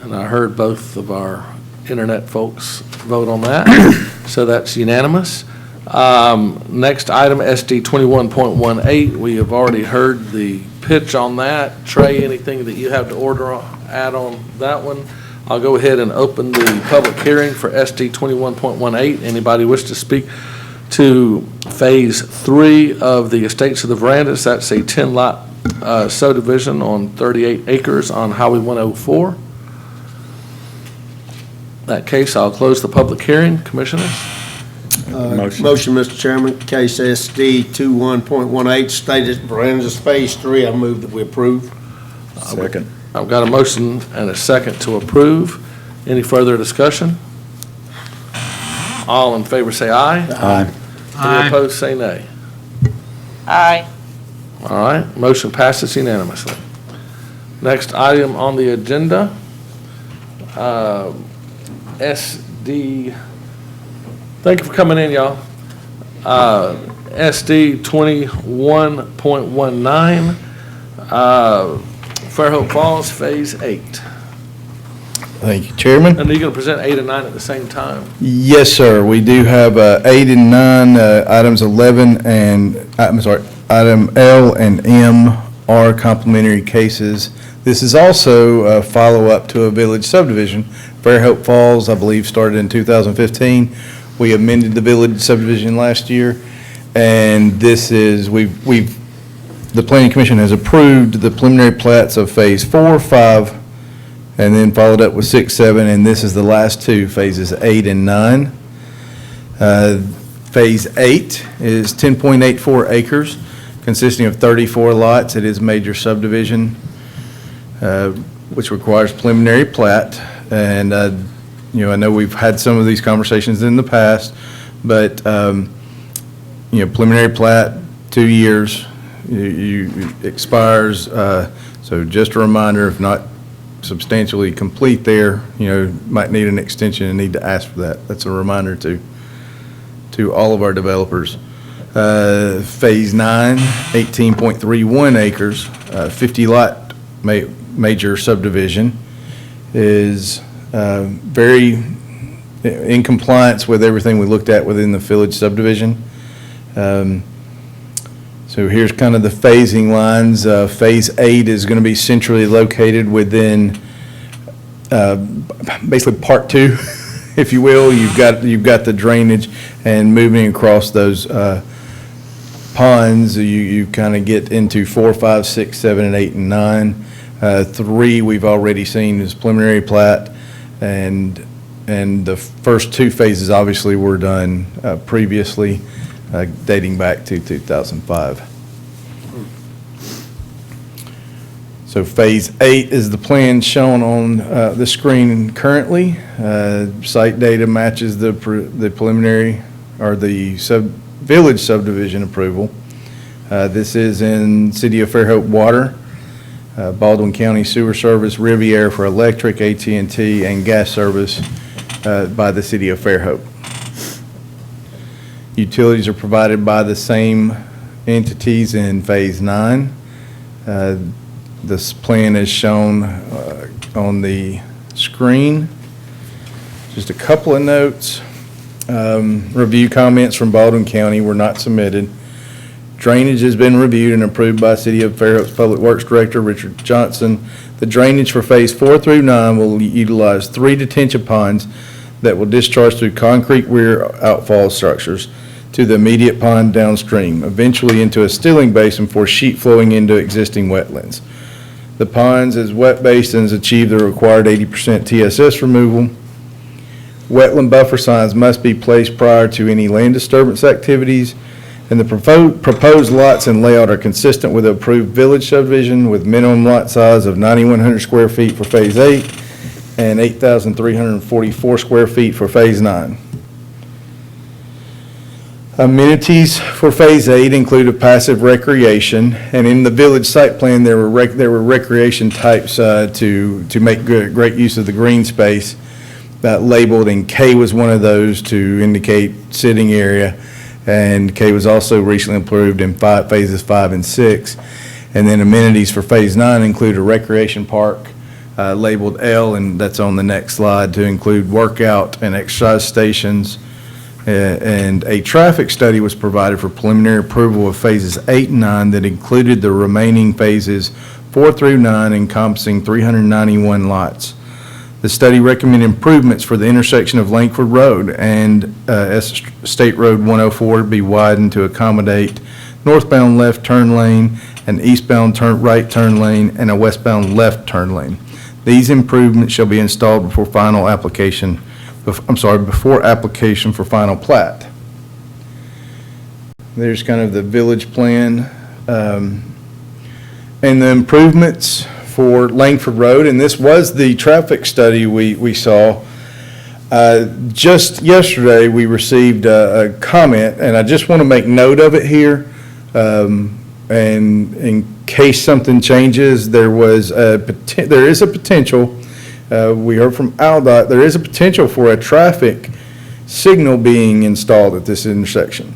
Speaker 1: And I heard both of our internet folks vote on that, so that's unanimous. Next item, SD 21.18. We have already heard the pitch on that. Trey, anything that you have to add on that one? I'll go ahead and open the public hearing for SD 21.18. Anybody wish to speak to Phase 3 of the Estates of the Verandas. That's a 10-lot subdivision on 38 acres on Highway 104. In that case, I'll close the public hearing. Commissioners?
Speaker 4: Motion, Mr. Chairman, case SD 21.18, stated Verandas Phase 3, I move that we approve.
Speaker 8: Second.
Speaker 1: I've got a motion and a second to approve. Any further discussion? All in favor say aye.
Speaker 8: Aye.
Speaker 1: Any opposed, say nay.
Speaker 2: Aye.
Speaker 1: All right, motion passes unanimously. Next item on the agenda, SD, thank you for coming in, y'all. SD 21.19, Fairhope Falls, Phase 8.
Speaker 3: Thank you, Chairman.
Speaker 1: And are you going to present 8 and 9 at the same time?
Speaker 3: Yes, sir. We do have 8 and 9, items 11 and, item L and M are complementary cases. This is also a follow-up to a village subdivision. Fairhope Falls, I believe, started in 2015. We amended the village subdivision last year, and this is, the Planning Commission has approved the preliminary plats of Phase 4, 5, and then followed up with 6, 7, and this is the last two, Phases 8 and 9. Phase 8 is 10.84 acres, consisting of 34 lots. It is a major subdivision, which requires preliminary plat. And, I know we've had some of these conversations in the past, but, preliminary plat, 2 years, you expires. So just a reminder, if not substantially complete there, might need an extension and need to ask for that. That's a reminder to all of our developers. Phase 9, 18.31 acres, 50-lot major subdivision, is very in compliance with everything we looked at within the village subdivision. So here's kind of the phasing lines. Phase 8 is going to be centrally located within basically Part 2, if you will. You've got the drainage, and moving across those ponds, you kind of get into 4, 5, 6, 7, and 8, and 9. 3 we've already seen is preliminary plat, and the first 2 phases obviously were done previously, dating back to 2005. So Phase 8 is the plan shown on the screen currently. Site data matches the preliminary or the village subdivision approval. This is in City of Fairhope water, Baldwin County Sewer Service, Riviera for electric, AT&T, and gas service by the City of Fairhope. Utilities are provided by the same entities in Phase 9. This plan is shown on the screen. Just a couple of notes. Review comments from Baldwin County were not submitted. Drainage has been reviewed and approved by City of Fairhope's Public Works Director, Richard Johnson. The drainage for Phase 4 through 9 will utilize 3 detention ponds that will discharge through concrete rear outfall structures to the immediate pond downstream, eventually into a stilling basin for sheet flowing into existing wetlands. The ponds as wet basins achieve the required 80% TSS removal. Wetland buffer signs must be placed prior to any land disturbance activities, and the proposed lots and layout are consistent with the approved village subdivision with minimum lot size of 9,100 square feet for Phase 8 and 8,344 square feet for Phase 9. Amenities for Phase 8 include a passive recreation, and in the village site plan, there were recreation types to make great use of the green space labeled, and K was one of those to indicate sitting area, and K was also recently approved in Phases 5 and 6. And then amenities for Phase 9 include a recreation park labeled L, and that's on the next slide, to include workout and exercise stations. And a traffic study was provided for preliminary approval of Phases 8 and 9 that included the remaining Phases 4 through 9 encompassing 391 lots. The study recommended improvements for the intersection of Langford Road and State Road 104 be widened to accommodate northbound left turn lane, an eastbound right turn lane, and a westbound left turn lane. These improvements shall be installed before application for final plat. There's kind of the village plan. And the improvements for Langford Road, and this was the traffic study we saw. Just yesterday, we received a comment, and I just want to make note of it here. And in case something changes, there is a potential, we heard from AlDOT, there is a potential for a traffic signal being installed at this intersection.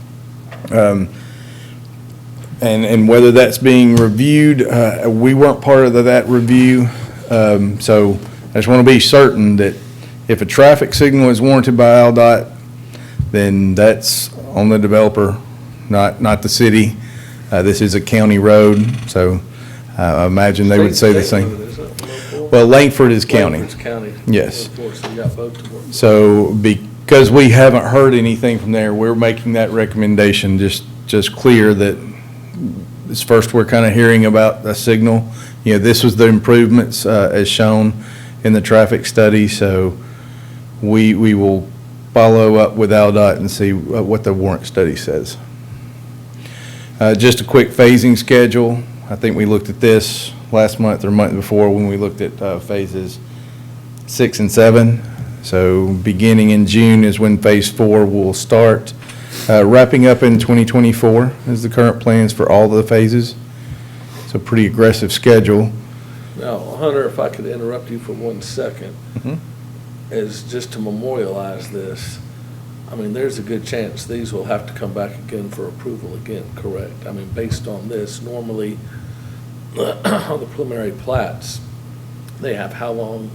Speaker 3: And whether that's being reviewed, we weren't part of that review. So I just want to be certain that if a traffic signal is warranted by AlDOT, then that's on the developer, not the city. This is a county road, so I imagine they would say the same. Well, Langford is county.
Speaker 1: Langford's county.
Speaker 3: Yes.
Speaker 1: Of course, you got both of them.
Speaker 3: So because we haven't heard anything from there, we're making that recommendation just clear that it's first we're kind of hearing about a signal. You know, this was the improvements as shown in the traffic study, so we will follow up with AlDOT and see what the warrant study says. Just a quick phasing schedule. I think we looked at this last month or month before when we looked at phases 6 and 7. So beginning in June is when phase 4 will start. Wrapping up in 2024 is the current plans for all the phases. It's a pretty aggressive schedule.
Speaker 1: Now, Hunter, if I could interrupt you for 1 second,
Speaker 3: Mhm.
Speaker 1: is just to memorialize this. I mean, there's a good chance these will have to come back again for approval again, correct? I mean, based on this, normally on the preliminary plats, they have how long?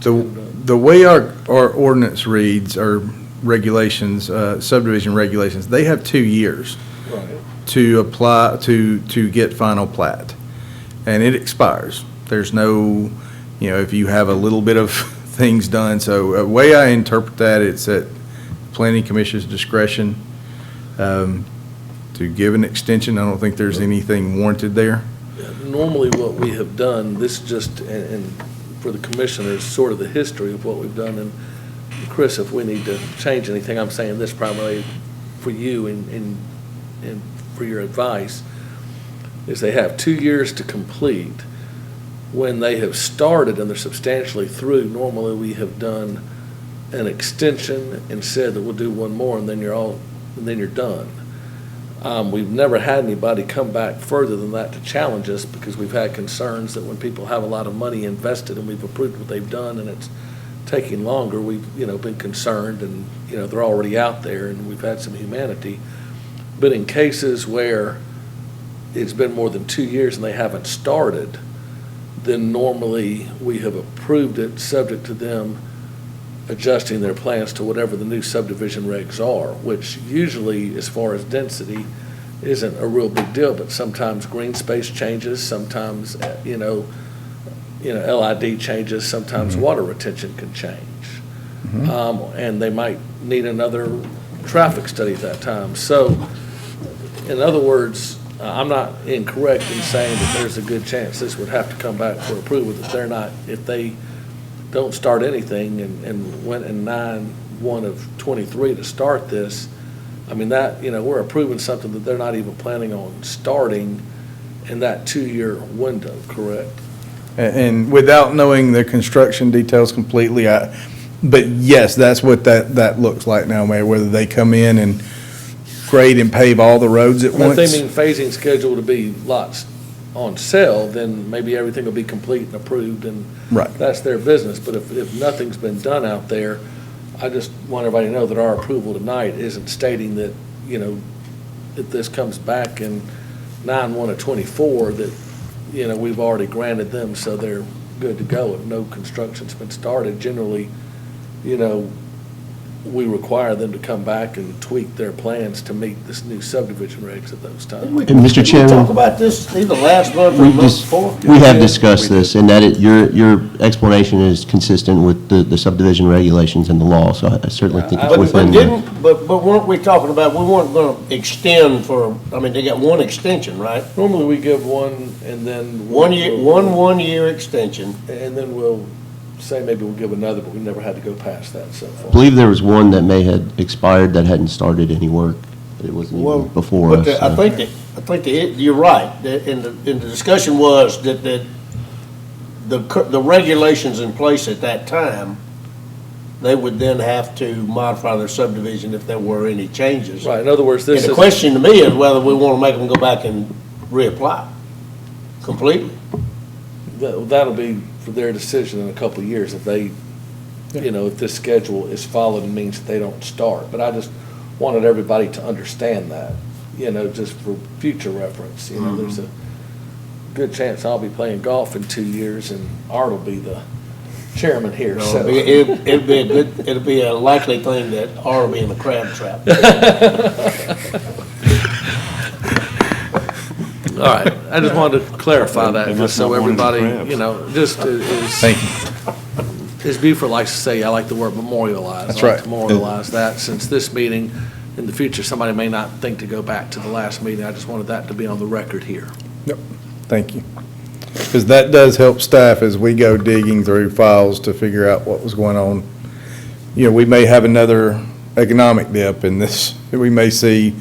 Speaker 3: The way our ordinance reads, our regulations, subdivision regulations, they have 2 years
Speaker 1: Right.
Speaker 3: to apply, to get final plat. And it expires. There's no, if you have a little bit of things done. So the way I interpret that, it's at Planning Commission's discretion to give an extension. I don't think there's anything warranted there.
Speaker 1: Normally what we have done, this just, and for the commissioners, sort of the history of what we've done, and Chris, if we need to change anything, I'm saying this primarily for you and for your advice, is they have 2 years to complete. When they have started and they're substantially through, normally we have done an extension and said that we'll do one more and then you're done. We've never had anybody come back further than that to challenge us because we've had concerns that when people have a lot of money invested and we've approved what they've done and it's taking longer, we've, been concerned and, they're already out there and we've had some humanity. But in cases where it's been more than 2 years and they haven't started, then normally we have approved it subject to them adjusting their plans to whatever the new subdivision regs are, which usually, as far as density, isn't a real big deal, but sometimes green space changes, sometimes, LID changes, sometimes water retention can change. And they might need another traffic study at that time. So, in other words, I'm not incorrect in saying that there's a good chance this would have to come back for approval if they don't start anything and went in 9/1 of 23 to start this. I mean, that, we're approving something that they're not even planning on starting in that 2-year window, correct?
Speaker 3: And without knowing the construction details completely, but yes, that's what that looks like now, Mayor, whether they come in and grade and pave all the roads at once.
Speaker 1: If they mean phasing schedule to be lots on sale, then maybe everything will be complete and approved, and
Speaker 3: Right.
Speaker 1: that's their business. But if nothing's been done out there, I just want everybody to know that our approval tonight isn't stating that, if this comes back in 9/1 of 24, that, we've already granted them, so they're good to go if no construction's been started. Generally, we require them to come back and tweak their plans to meet this new subdivision regs at those times.
Speaker 16: And Mr.
Speaker 4: Did we
Speaker 16: Chairman,
Speaker 4: talk about this either last month or
Speaker 16: we
Speaker 4: the month before?
Speaker 16: we have discussed this, and that your explanation is consistent with the subdivision regulations and the law, so I certainly think it's
Speaker 4: But
Speaker 16: within.
Speaker 4: but weren't we talking about, we weren't gonna extend for, I mean, they got one extension, right?
Speaker 1: Normally, we give one and then.
Speaker 4: 1 year, one-year extension.
Speaker 1: And then we'll say maybe we'll give another, but we never had to go past that so far.
Speaker 16: I believe there was one that may have expired that hadn't started any work, but it wasn't even before
Speaker 4: But
Speaker 16: us.
Speaker 4: I think you're right, and the discussion was that the regulations in place at that time, they would then have to modify their subdivision if there were any changes.
Speaker 1: Right, in other words, this
Speaker 4: And the
Speaker 1: is.
Speaker 4: question to me is whether we want to make them go back and reapply completely.
Speaker 1: That'll be for their decision in a couple of years if they, if this schedule is followed and means that they don't start. But I just wanted everybody to understand that, just for future reference. There's a good chance I'll be playing golf in 2 years and Art will be the chairman here,
Speaker 4: No,
Speaker 1: so.
Speaker 4: it'll be a likely thing that Art will be in the crab trap.
Speaker 1: All right, I just wanted to clarify that, just so everybody, just is.
Speaker 3: Thank you.
Speaker 1: As Buford likes to say, I like the word memorialize.
Speaker 3: That's
Speaker 1: I like
Speaker 3: right.
Speaker 1: to memorialize that, since this meeting, in the future, somebody may not think to go back to the last meeting. I just wanted that to be on the record here.
Speaker 3: Yep, thank you. Because that does help staff as we go digging through files to figure out what was going on. We may have another economic dip in this. We may see,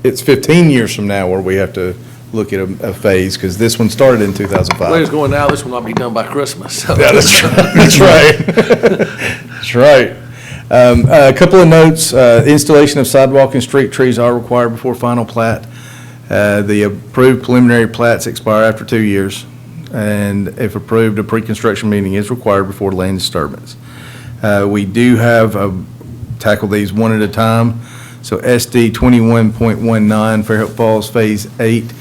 Speaker 3: it's 15 years from now where we have to look at a phase, because this one started in 2005.
Speaker 1: The way it's going now, this will not be done by Christmas. So.
Speaker 3: Yeah, that's right. That's right. That's right. A couple of notes, installation of sidewalk and street trees are required before final plat. The approved preliminary plats expire after 2 years, and if approved, a pre-construction meeting is required before land disturbance. We do have, tackle these one at a time. So SD 21.19, Fairhope Falls Phase 8,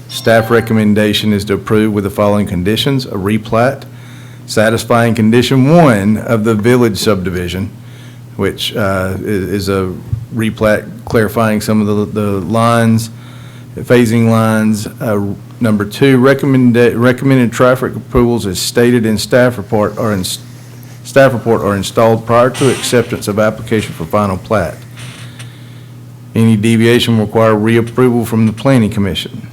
Speaker 3: staff recommendation is to approve with the following conditions: a replat, satisfying condition 1 of the village subdivision, which is a replat clarifying some of the lines, phasing lines. Number 2, recommended traffic approvals as stated in staff report are installed prior to acceptance of application for final plat. Any deviation will require reapproval from the planning commission.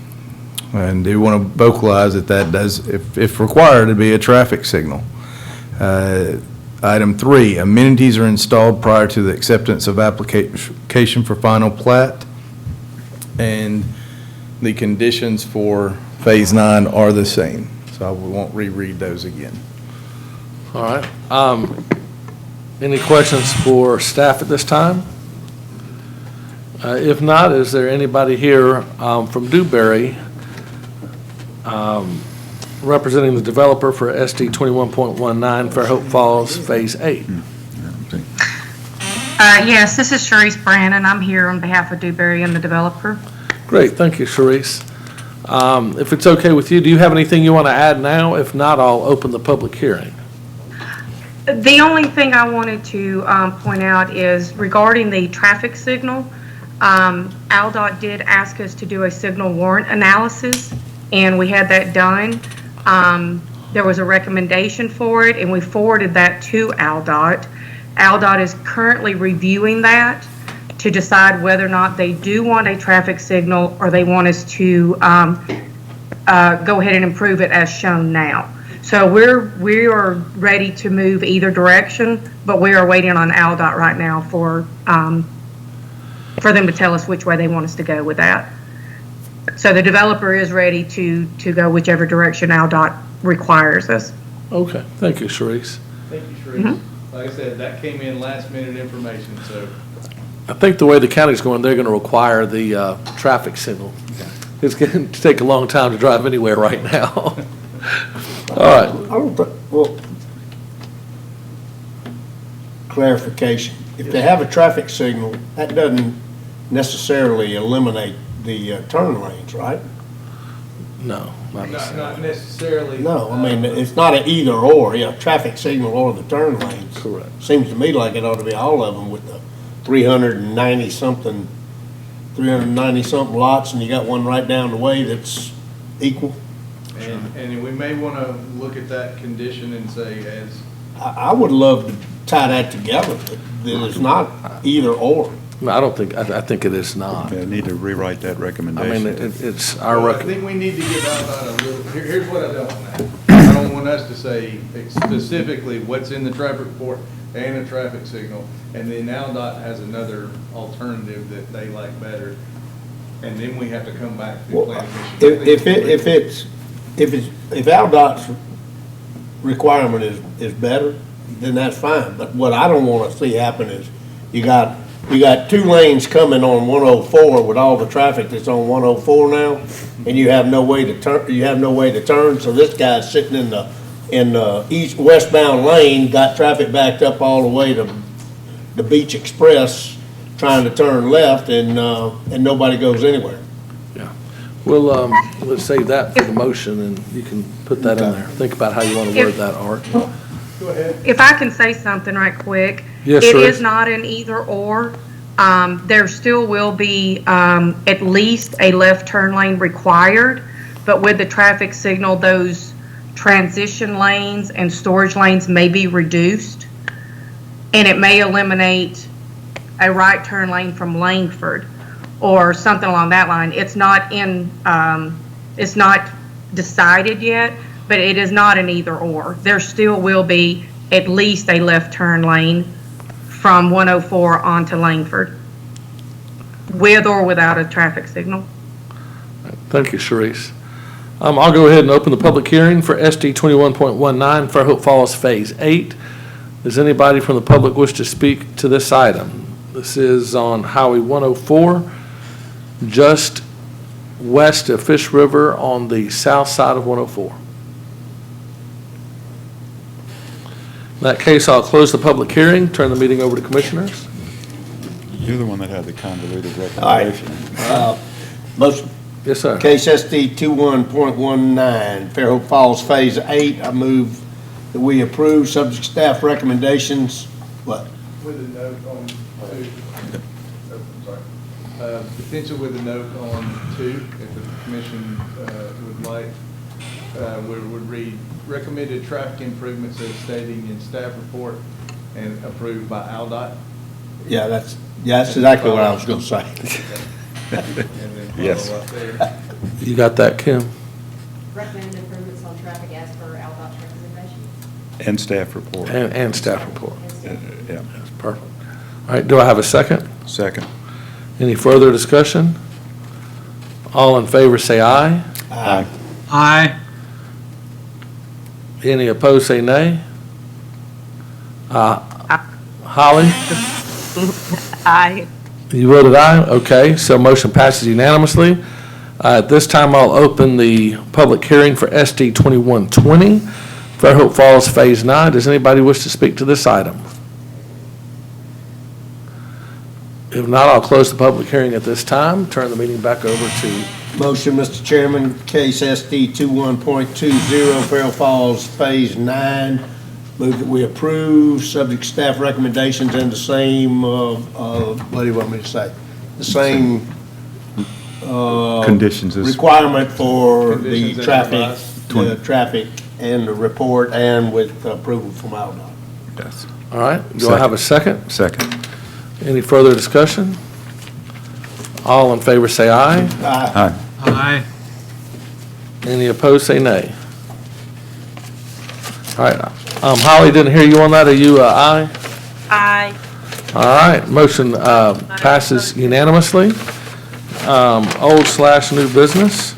Speaker 3: And do want to vocalize that does, if required, to be a traffic signal. Item 3, amenities are installed prior to the acceptance of application for final plat. And the conditions for Phase 9 are the same, so we won't reread those again.
Speaker 1: All right. Any questions for staff at this time? If not, is there anybody here from Dewberry representing the developer for SD 21.19 Fairhope Falls Phase 8?
Speaker 20: Yes, this is Sharice Brannon. I'm here on behalf of Dewberry and the developer.
Speaker 1: Great, thank you, Sharice. If it's okay with you, do you have anything you want to add now? If not, I'll open the public hearing.
Speaker 20: The only thing I wanted to point out is regarding the traffic signal. ALDOT did ask us to do a signal warrant analysis, and we had that done. There was a recommendation for it, and we forwarded that to ALDOT. ALDOT is currently reviewing that to decide whether or not they do want a traffic signal or they want us to go ahead and improve it as shown now. So we are ready to move either direction, but we are waiting on ALDOT right now for them to tell us which way they want us to go with that. So the developer is ready to go whichever direction ALDOT requires us.
Speaker 1: Okay, thank you, Sharice.
Speaker 17: Thank you, Sharice. Like I said, that came in last minute information, so.
Speaker 1: I think the way the county's going, they're going to require the traffic signal. It's going to take a long time to drive anywhere right now. All right.
Speaker 4: Well, clarification. If they have a traffic signal, that doesn't necessarily eliminate the turn lanes, right?
Speaker 1: No, not
Speaker 17: Not necessarily.
Speaker 4: No, I mean, it's not an either or, traffic signal or the turn lanes.
Speaker 1: Correct.
Speaker 4: Seems to me like it ought to be all of them with the 390-something lots, and you got one right down the way that's equal.
Speaker 17: And we may want to look at that condition and say as.
Speaker 4: I would love to tie that together, that it's not either or.
Speaker 1: No, I don't think, I think it is not.
Speaker 8: Yeah, need to rewrite that
Speaker 1: I
Speaker 8: recommendation.
Speaker 1: mean, it's our
Speaker 17: Well, I
Speaker 1: rec,
Speaker 17: think we need to give out a little, here's what I don't want. I don't want us to say specifically what's in the traffic report and a traffic signal, and then AlDOT has another alternative that they like better, and then we have to come back to the planning commission.
Speaker 4: If AlDOT's requirement is better, then that's fine. But what I don't want to see happen is you got 2 lanes coming on 104 with all the traffic that's on 104 now, and you have no way to turn. So this guy's sitting in the westbound lane, got traffic backed up all the way to the Beach Express, trying to turn left, and nobody goes anywhere.
Speaker 1: well, let's save that for the motion, and you can put that in there. Think about how you want to word that, Art.
Speaker 17: Go ahead.
Speaker 20: If I can say something right quick.
Speaker 1: Yes,
Speaker 20: It
Speaker 1: sure.
Speaker 20: is not an either or. There still will be at least a left turn lane required, but with the traffic signal, those transition lanes and storage lanes may be reduced, and it may eliminate a right turn lane from Langford or something along that line. It's not it's not decided yet, but it is not an either or. There still will be at least a left turn lane from 104 onto Langford, with or without a traffic signal.
Speaker 1: Thank you, Sharice. I'll go ahead and open the public hearing for SD 21.19, Fairhope Falls Phase 8. Does anybody from the public wish to speak to this item? This is on Highway 104, just west of Fish River on the south side of 104. In that case, I'll close the public hearing, turn the meeting over to commissioners.
Speaker 8: You're the one that had the convoluted
Speaker 4: All right.
Speaker 8: recommendation.
Speaker 4: Motion.
Speaker 1: Yes, sir.
Speaker 4: Case SD 21.19, Fairhope Falls Phase 8. I move that we approve, subject to staff recommendations. What?
Speaker 17: With a note on 2. Oh, sorry. Potential with a note on 2, if the commission would like. Would read, recommended traffic improvements as stating in staff report and approved by AlDOT.
Speaker 4: Yeah, that's exactly what I was going to say.
Speaker 17: And then
Speaker 8: Yes.
Speaker 17: follow up there.
Speaker 1: You got that, Kim?
Speaker 21: Recommended improvements on traffic as per AlDOT's recommendations.
Speaker 8: And staff report.
Speaker 1: And staff report.
Speaker 8: Yeah.
Speaker 1: That's perfect. All right, do I have a second?
Speaker 8: Second.
Speaker 1: Any further discussion? All in favor, say aye.
Speaker 8: Aye.
Speaker 6: Aye.
Speaker 1: Any opposed, say nay. Holly,
Speaker 20: Aye.
Speaker 1: you voted aye? Okay, so motion passes unanimously. At this time, I'll open the public hearing for SD 2120, Fairhope Falls Phase 9. Does anybody wish to speak to this item? If not, I'll close the public hearing at this time, turn the meeting back over to.
Speaker 4: Motion, Mr. Chairman, case SD 21.20, Fairhope Falls Phase 9. Move that we approve, subject to staff recommendations and the same, what do you want me to say? The same
Speaker 8: Conditions as.
Speaker 4: requirement for the
Speaker 17: Conditions as
Speaker 4: traffic and the report, and with approval from AlDOT.
Speaker 8: Yes.
Speaker 1: All right, do I have a second?
Speaker 8: Second.
Speaker 1: Any further discussion? All in favor, say aye.
Speaker 8: Aye.
Speaker 6: Aye.
Speaker 1: Any opposed, say nay. All right, Holly, didn't hear you on that. Are you aye?
Speaker 2: Aye.
Speaker 1: All right, motion passes unanimously. Old/new business.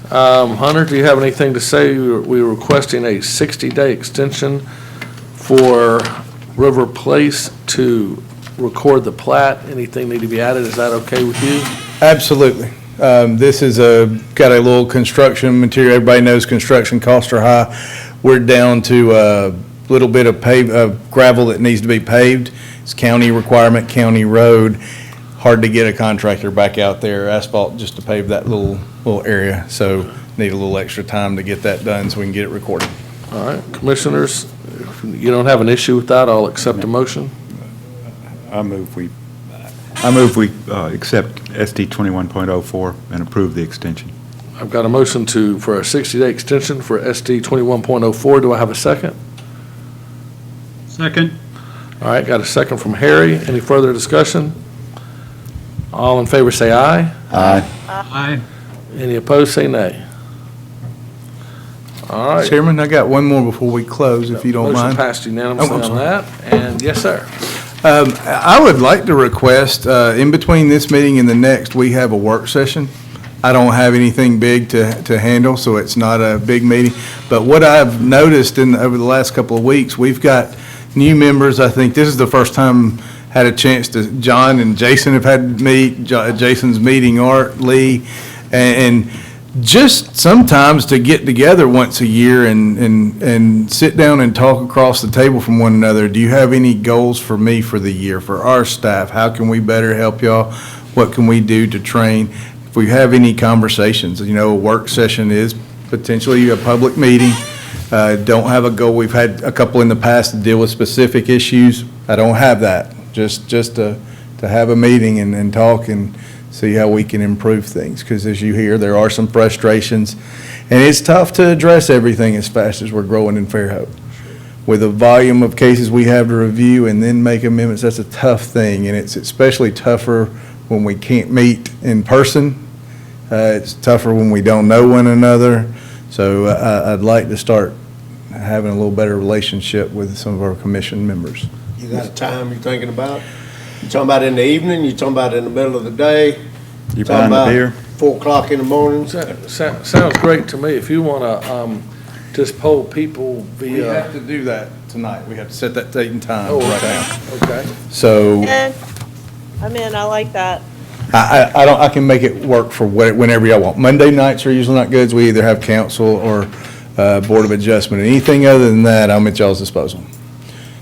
Speaker 1: Hunter, do you have anything to say? We're requesting a 60-day extension for River Place to record the plat. Anything need to be added? Is that okay with you?
Speaker 3: Absolutely. This is got a little construction material. Everybody knows construction costs are high. We're down to a little bit of gravel that needs to be paved. It's county requirement, county road. Hard to get a contractor back out there, asphalt, just to pave that little area. So need a little extra time to get that done so we can get it recorded.
Speaker 1: All right, commissioners, if you don't have an issue with that, I'll accept a motion.
Speaker 8: I move we accept SD 21.04 and approve the extension.
Speaker 1: I've got a motion for a 60-day extension for SD 21.04. Do I have a second?
Speaker 6: Second.
Speaker 1: All right, got a second from Harry. Any further discussion? All in favor say aye.
Speaker 8: Aye.
Speaker 6: Aye.
Speaker 1: Any opposed say nay. All right.
Speaker 3: Chairman, I got one more before we close, if you don't
Speaker 1: Motion
Speaker 3: mind.
Speaker 1: passed unanimously on that. And yes, sir.
Speaker 3: I would like to request, in between this meeting and the next, we have a work session. I don't have anything big to handle, so it's not a big meeting. But what I've noticed over the last couple of weeks, we've got new members. I think this is the first time had a chance to, John and Jason have had to meet, Jason's meeting Art, Lee, and just sometimes to get together once a year and sit down and talk across the table from one another. Do you have any goals for me for the year, for our staff? How can we better help y'all? What can we do to train? If we have any conversations, a work session is potentially a public meeting. Don't have a goal. We've had a couple in the past to deal with specific issues. I don't have that. Just to have a meeting and talk and see how we can improve things. Because as you hear, there are some frustrations. And it's tough to address everything as fast as we're growing in Fairhope. With the volume of cases we have to review and then make amendments, that's a tough thing. And it's especially tougher when we can't meet in person. It's tougher when we don't know one another. So I'd like to start having a little better relationship with some of our commission members.
Speaker 4: You got a time you're thinking about? You talking about in the evening? You talking about in the middle of the day?
Speaker 8: You buying the beer?
Speaker 4: 4 o'clock in the morning?
Speaker 1: Sounds great to me. If you want to just poll people via.
Speaker 3: We have to do that tonight. We have to set that date and time right now.
Speaker 1: Okay.
Speaker 3: So
Speaker 2: I'm in, I like that.
Speaker 3: I can make it work for whenever y'all want. Monday nights are usually not good. We either have council or Board of Adjustment. Anything other than that, I'm at y'all's disposal.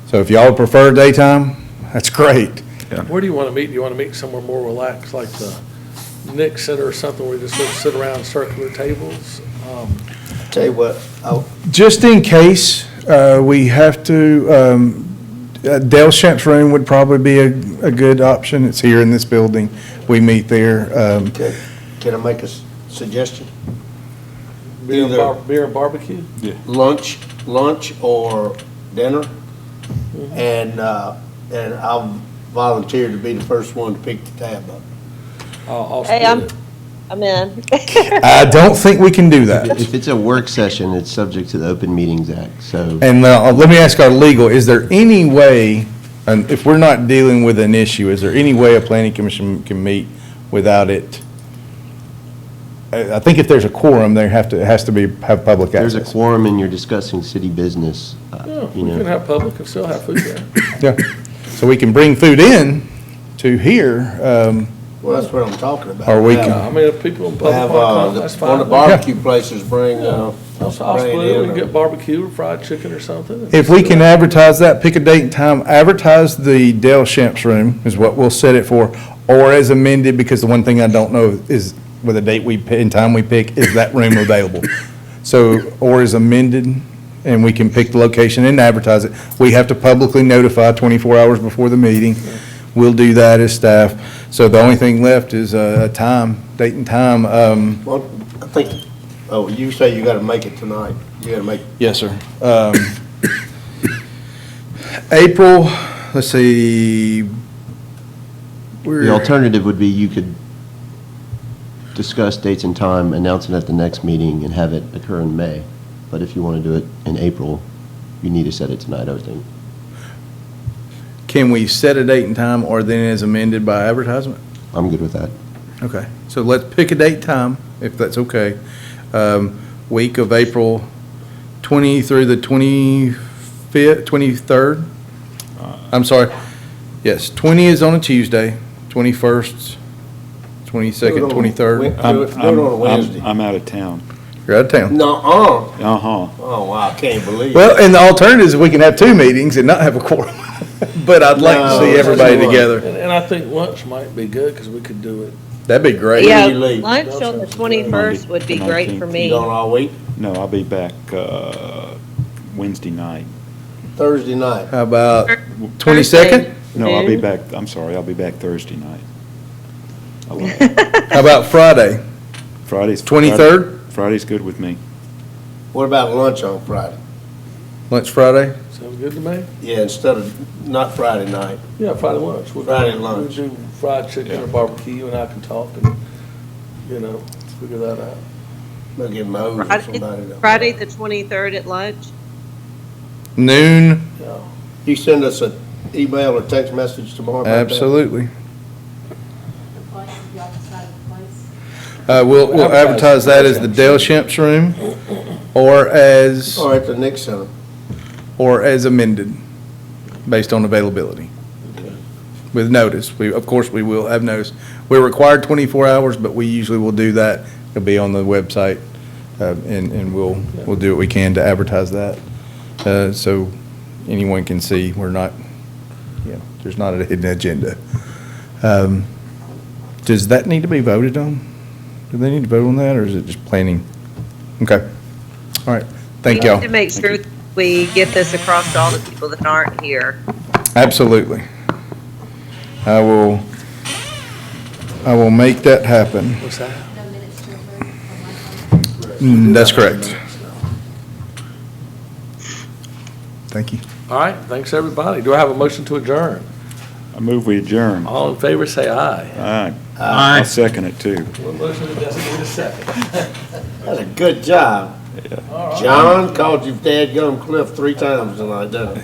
Speaker 3: So if y'all prefer daytime, that's great.
Speaker 1: Where do you want to meet? Do you want to meet somewhere more relaxed, like the Nick Center or something, where you just sit around circular tables?
Speaker 4: Tell you what,
Speaker 3: Just in case we have to, Dale Shamp's room would probably be a good option. It's here in this building. We meet there.
Speaker 4: can I make a suggestion?
Speaker 1: Beer and barbecue?
Speaker 8: Yeah.
Speaker 4: Lunch or dinner, and I'll volunteer to be the first one to pick the tab up.
Speaker 2: Hey, I'm in.
Speaker 3: I don't think we can do that.
Speaker 16: If it's a work session, it's subject to the Open Meetings Act, so.
Speaker 3: And let me ask our legal, is there any way, and if we're not dealing with an issue, is there any way a planning commission can meet without it? I think if there's a quorum, there have public access.
Speaker 16: There's a quorum and you're discussing city business,
Speaker 1: Yeah, we can have public and still have food there.
Speaker 3: Yeah, so we can bring food in to here.
Speaker 4: Well, that's what I'm talking about.
Speaker 3: Or we
Speaker 1: I
Speaker 3: can,
Speaker 1: mean, if people in public
Speaker 4: Have,
Speaker 1: want to come, that's fine.
Speaker 4: one of the barbecue places bring,
Speaker 1: I'll split it. We can get barbecue or fried chicken or something.
Speaker 3: if we can advertise that, pick a date and time, advertise the Dale Shamp's room is what we'll set it for, or as amended, because the one thing I don't know is with a date and time we pick, is that room available? So, or is amended, and we can pick the location and advertise it. We have to publicly notify 24 hours before the meeting. We'll do that as staff. So the only thing left is a date and time.
Speaker 4: Well, I think, you say you gotta make it tonight. You gotta make.
Speaker 3: Yes, sir. April, let's see.
Speaker 16: The alternative would be you could discuss dates and time, announce it at the next meeting, and have it occur in May. But if you want to do it in April, you need to set it tonight, I would think.
Speaker 3: Can we set a date and time, or then as amended by advertisement?
Speaker 16: I'm good with that.
Speaker 3: Okay, so let's pick a date and time, if that's okay. Week of April 20 through the 25th, 23rd. I'm sorry. Yes, 20 is on a Tuesday, 21st, 22nd, 23rd.
Speaker 4: Do it on a Wednesday.
Speaker 8: I'm out of town.
Speaker 3: You're out of town.
Speaker 4: No,
Speaker 8: Uh-huh.
Speaker 4: oh, wow, I can't believe it.
Speaker 3: Well, and the alternative is we can have two meetings and not have a quorum. But I'd like to see everybody together.
Speaker 1: And I think lunch might be good, because we could do it.
Speaker 3: That'd be great.
Speaker 2: Yeah,
Speaker 4: you leave?
Speaker 2: lunch on the 21st would be
Speaker 8: Monday,
Speaker 2: great for
Speaker 8: 19th.
Speaker 2: me.
Speaker 4: You going all week?
Speaker 8: No, I'll be back Wednesday night.
Speaker 4: Thursday night?
Speaker 3: How about 22nd?
Speaker 8: No, I'll be
Speaker 2: Noon.
Speaker 8: back, I'm sorry, I'll be back Thursday night.
Speaker 3: How about Friday?
Speaker 8: Friday's.
Speaker 3: 23rd?
Speaker 8: Friday's good with me.
Speaker 4: What about lunch on Friday?
Speaker 3: Lunch Friday?
Speaker 1: Sounds good to me.
Speaker 4: Yeah, instead of, not Friday night.
Speaker 1: Yeah, Friday lunch.
Speaker 4: Friday lunch.
Speaker 1: We'll do fried chicken or barbecue, and I can talk and, figure that out.
Speaker 4: I'll get Mose or somebody. to-
Speaker 2: Friday, the 23rd at lunch?
Speaker 3: Noon?
Speaker 4: You send us an email or text message tomorrow about that?
Speaker 3: Absolutely.
Speaker 21: The place, y'all decided the place.
Speaker 3: We'll advertise that as the Dale Shemps Room or as,
Speaker 4: Or at the Nick Center.
Speaker 3: or as amended, based on availability. With notice. Of course, we will have notice. We're required 24 hours, but we usually will do that. It'll be on the website, and we'll do what we can to advertise that. So anyone can see we're not, there's not a hidden agenda. Does that need to be voted on? Do they need to vote on that, or is it just planning? Okay. All right. Thank
Speaker 2: We
Speaker 3: y'all.
Speaker 2: need to make sure that we get this across to all the people that aren't here.
Speaker 3: Absolutely. I will make that happen.
Speaker 1: What's that?
Speaker 21: No minutes to approve from my phone.
Speaker 3: That's correct. Thank you.
Speaker 1: All right, thanks, everybody. Do I have a motion to adjourn?
Speaker 8: I move we adjourn.
Speaker 1: All in favor, say aye.
Speaker 8: Aye. I'll second it, too.
Speaker 1: One motion that doesn't need a second.
Speaker 4: That's a good job. John called you Dadgum Cliff 3 times tonight, didn't he?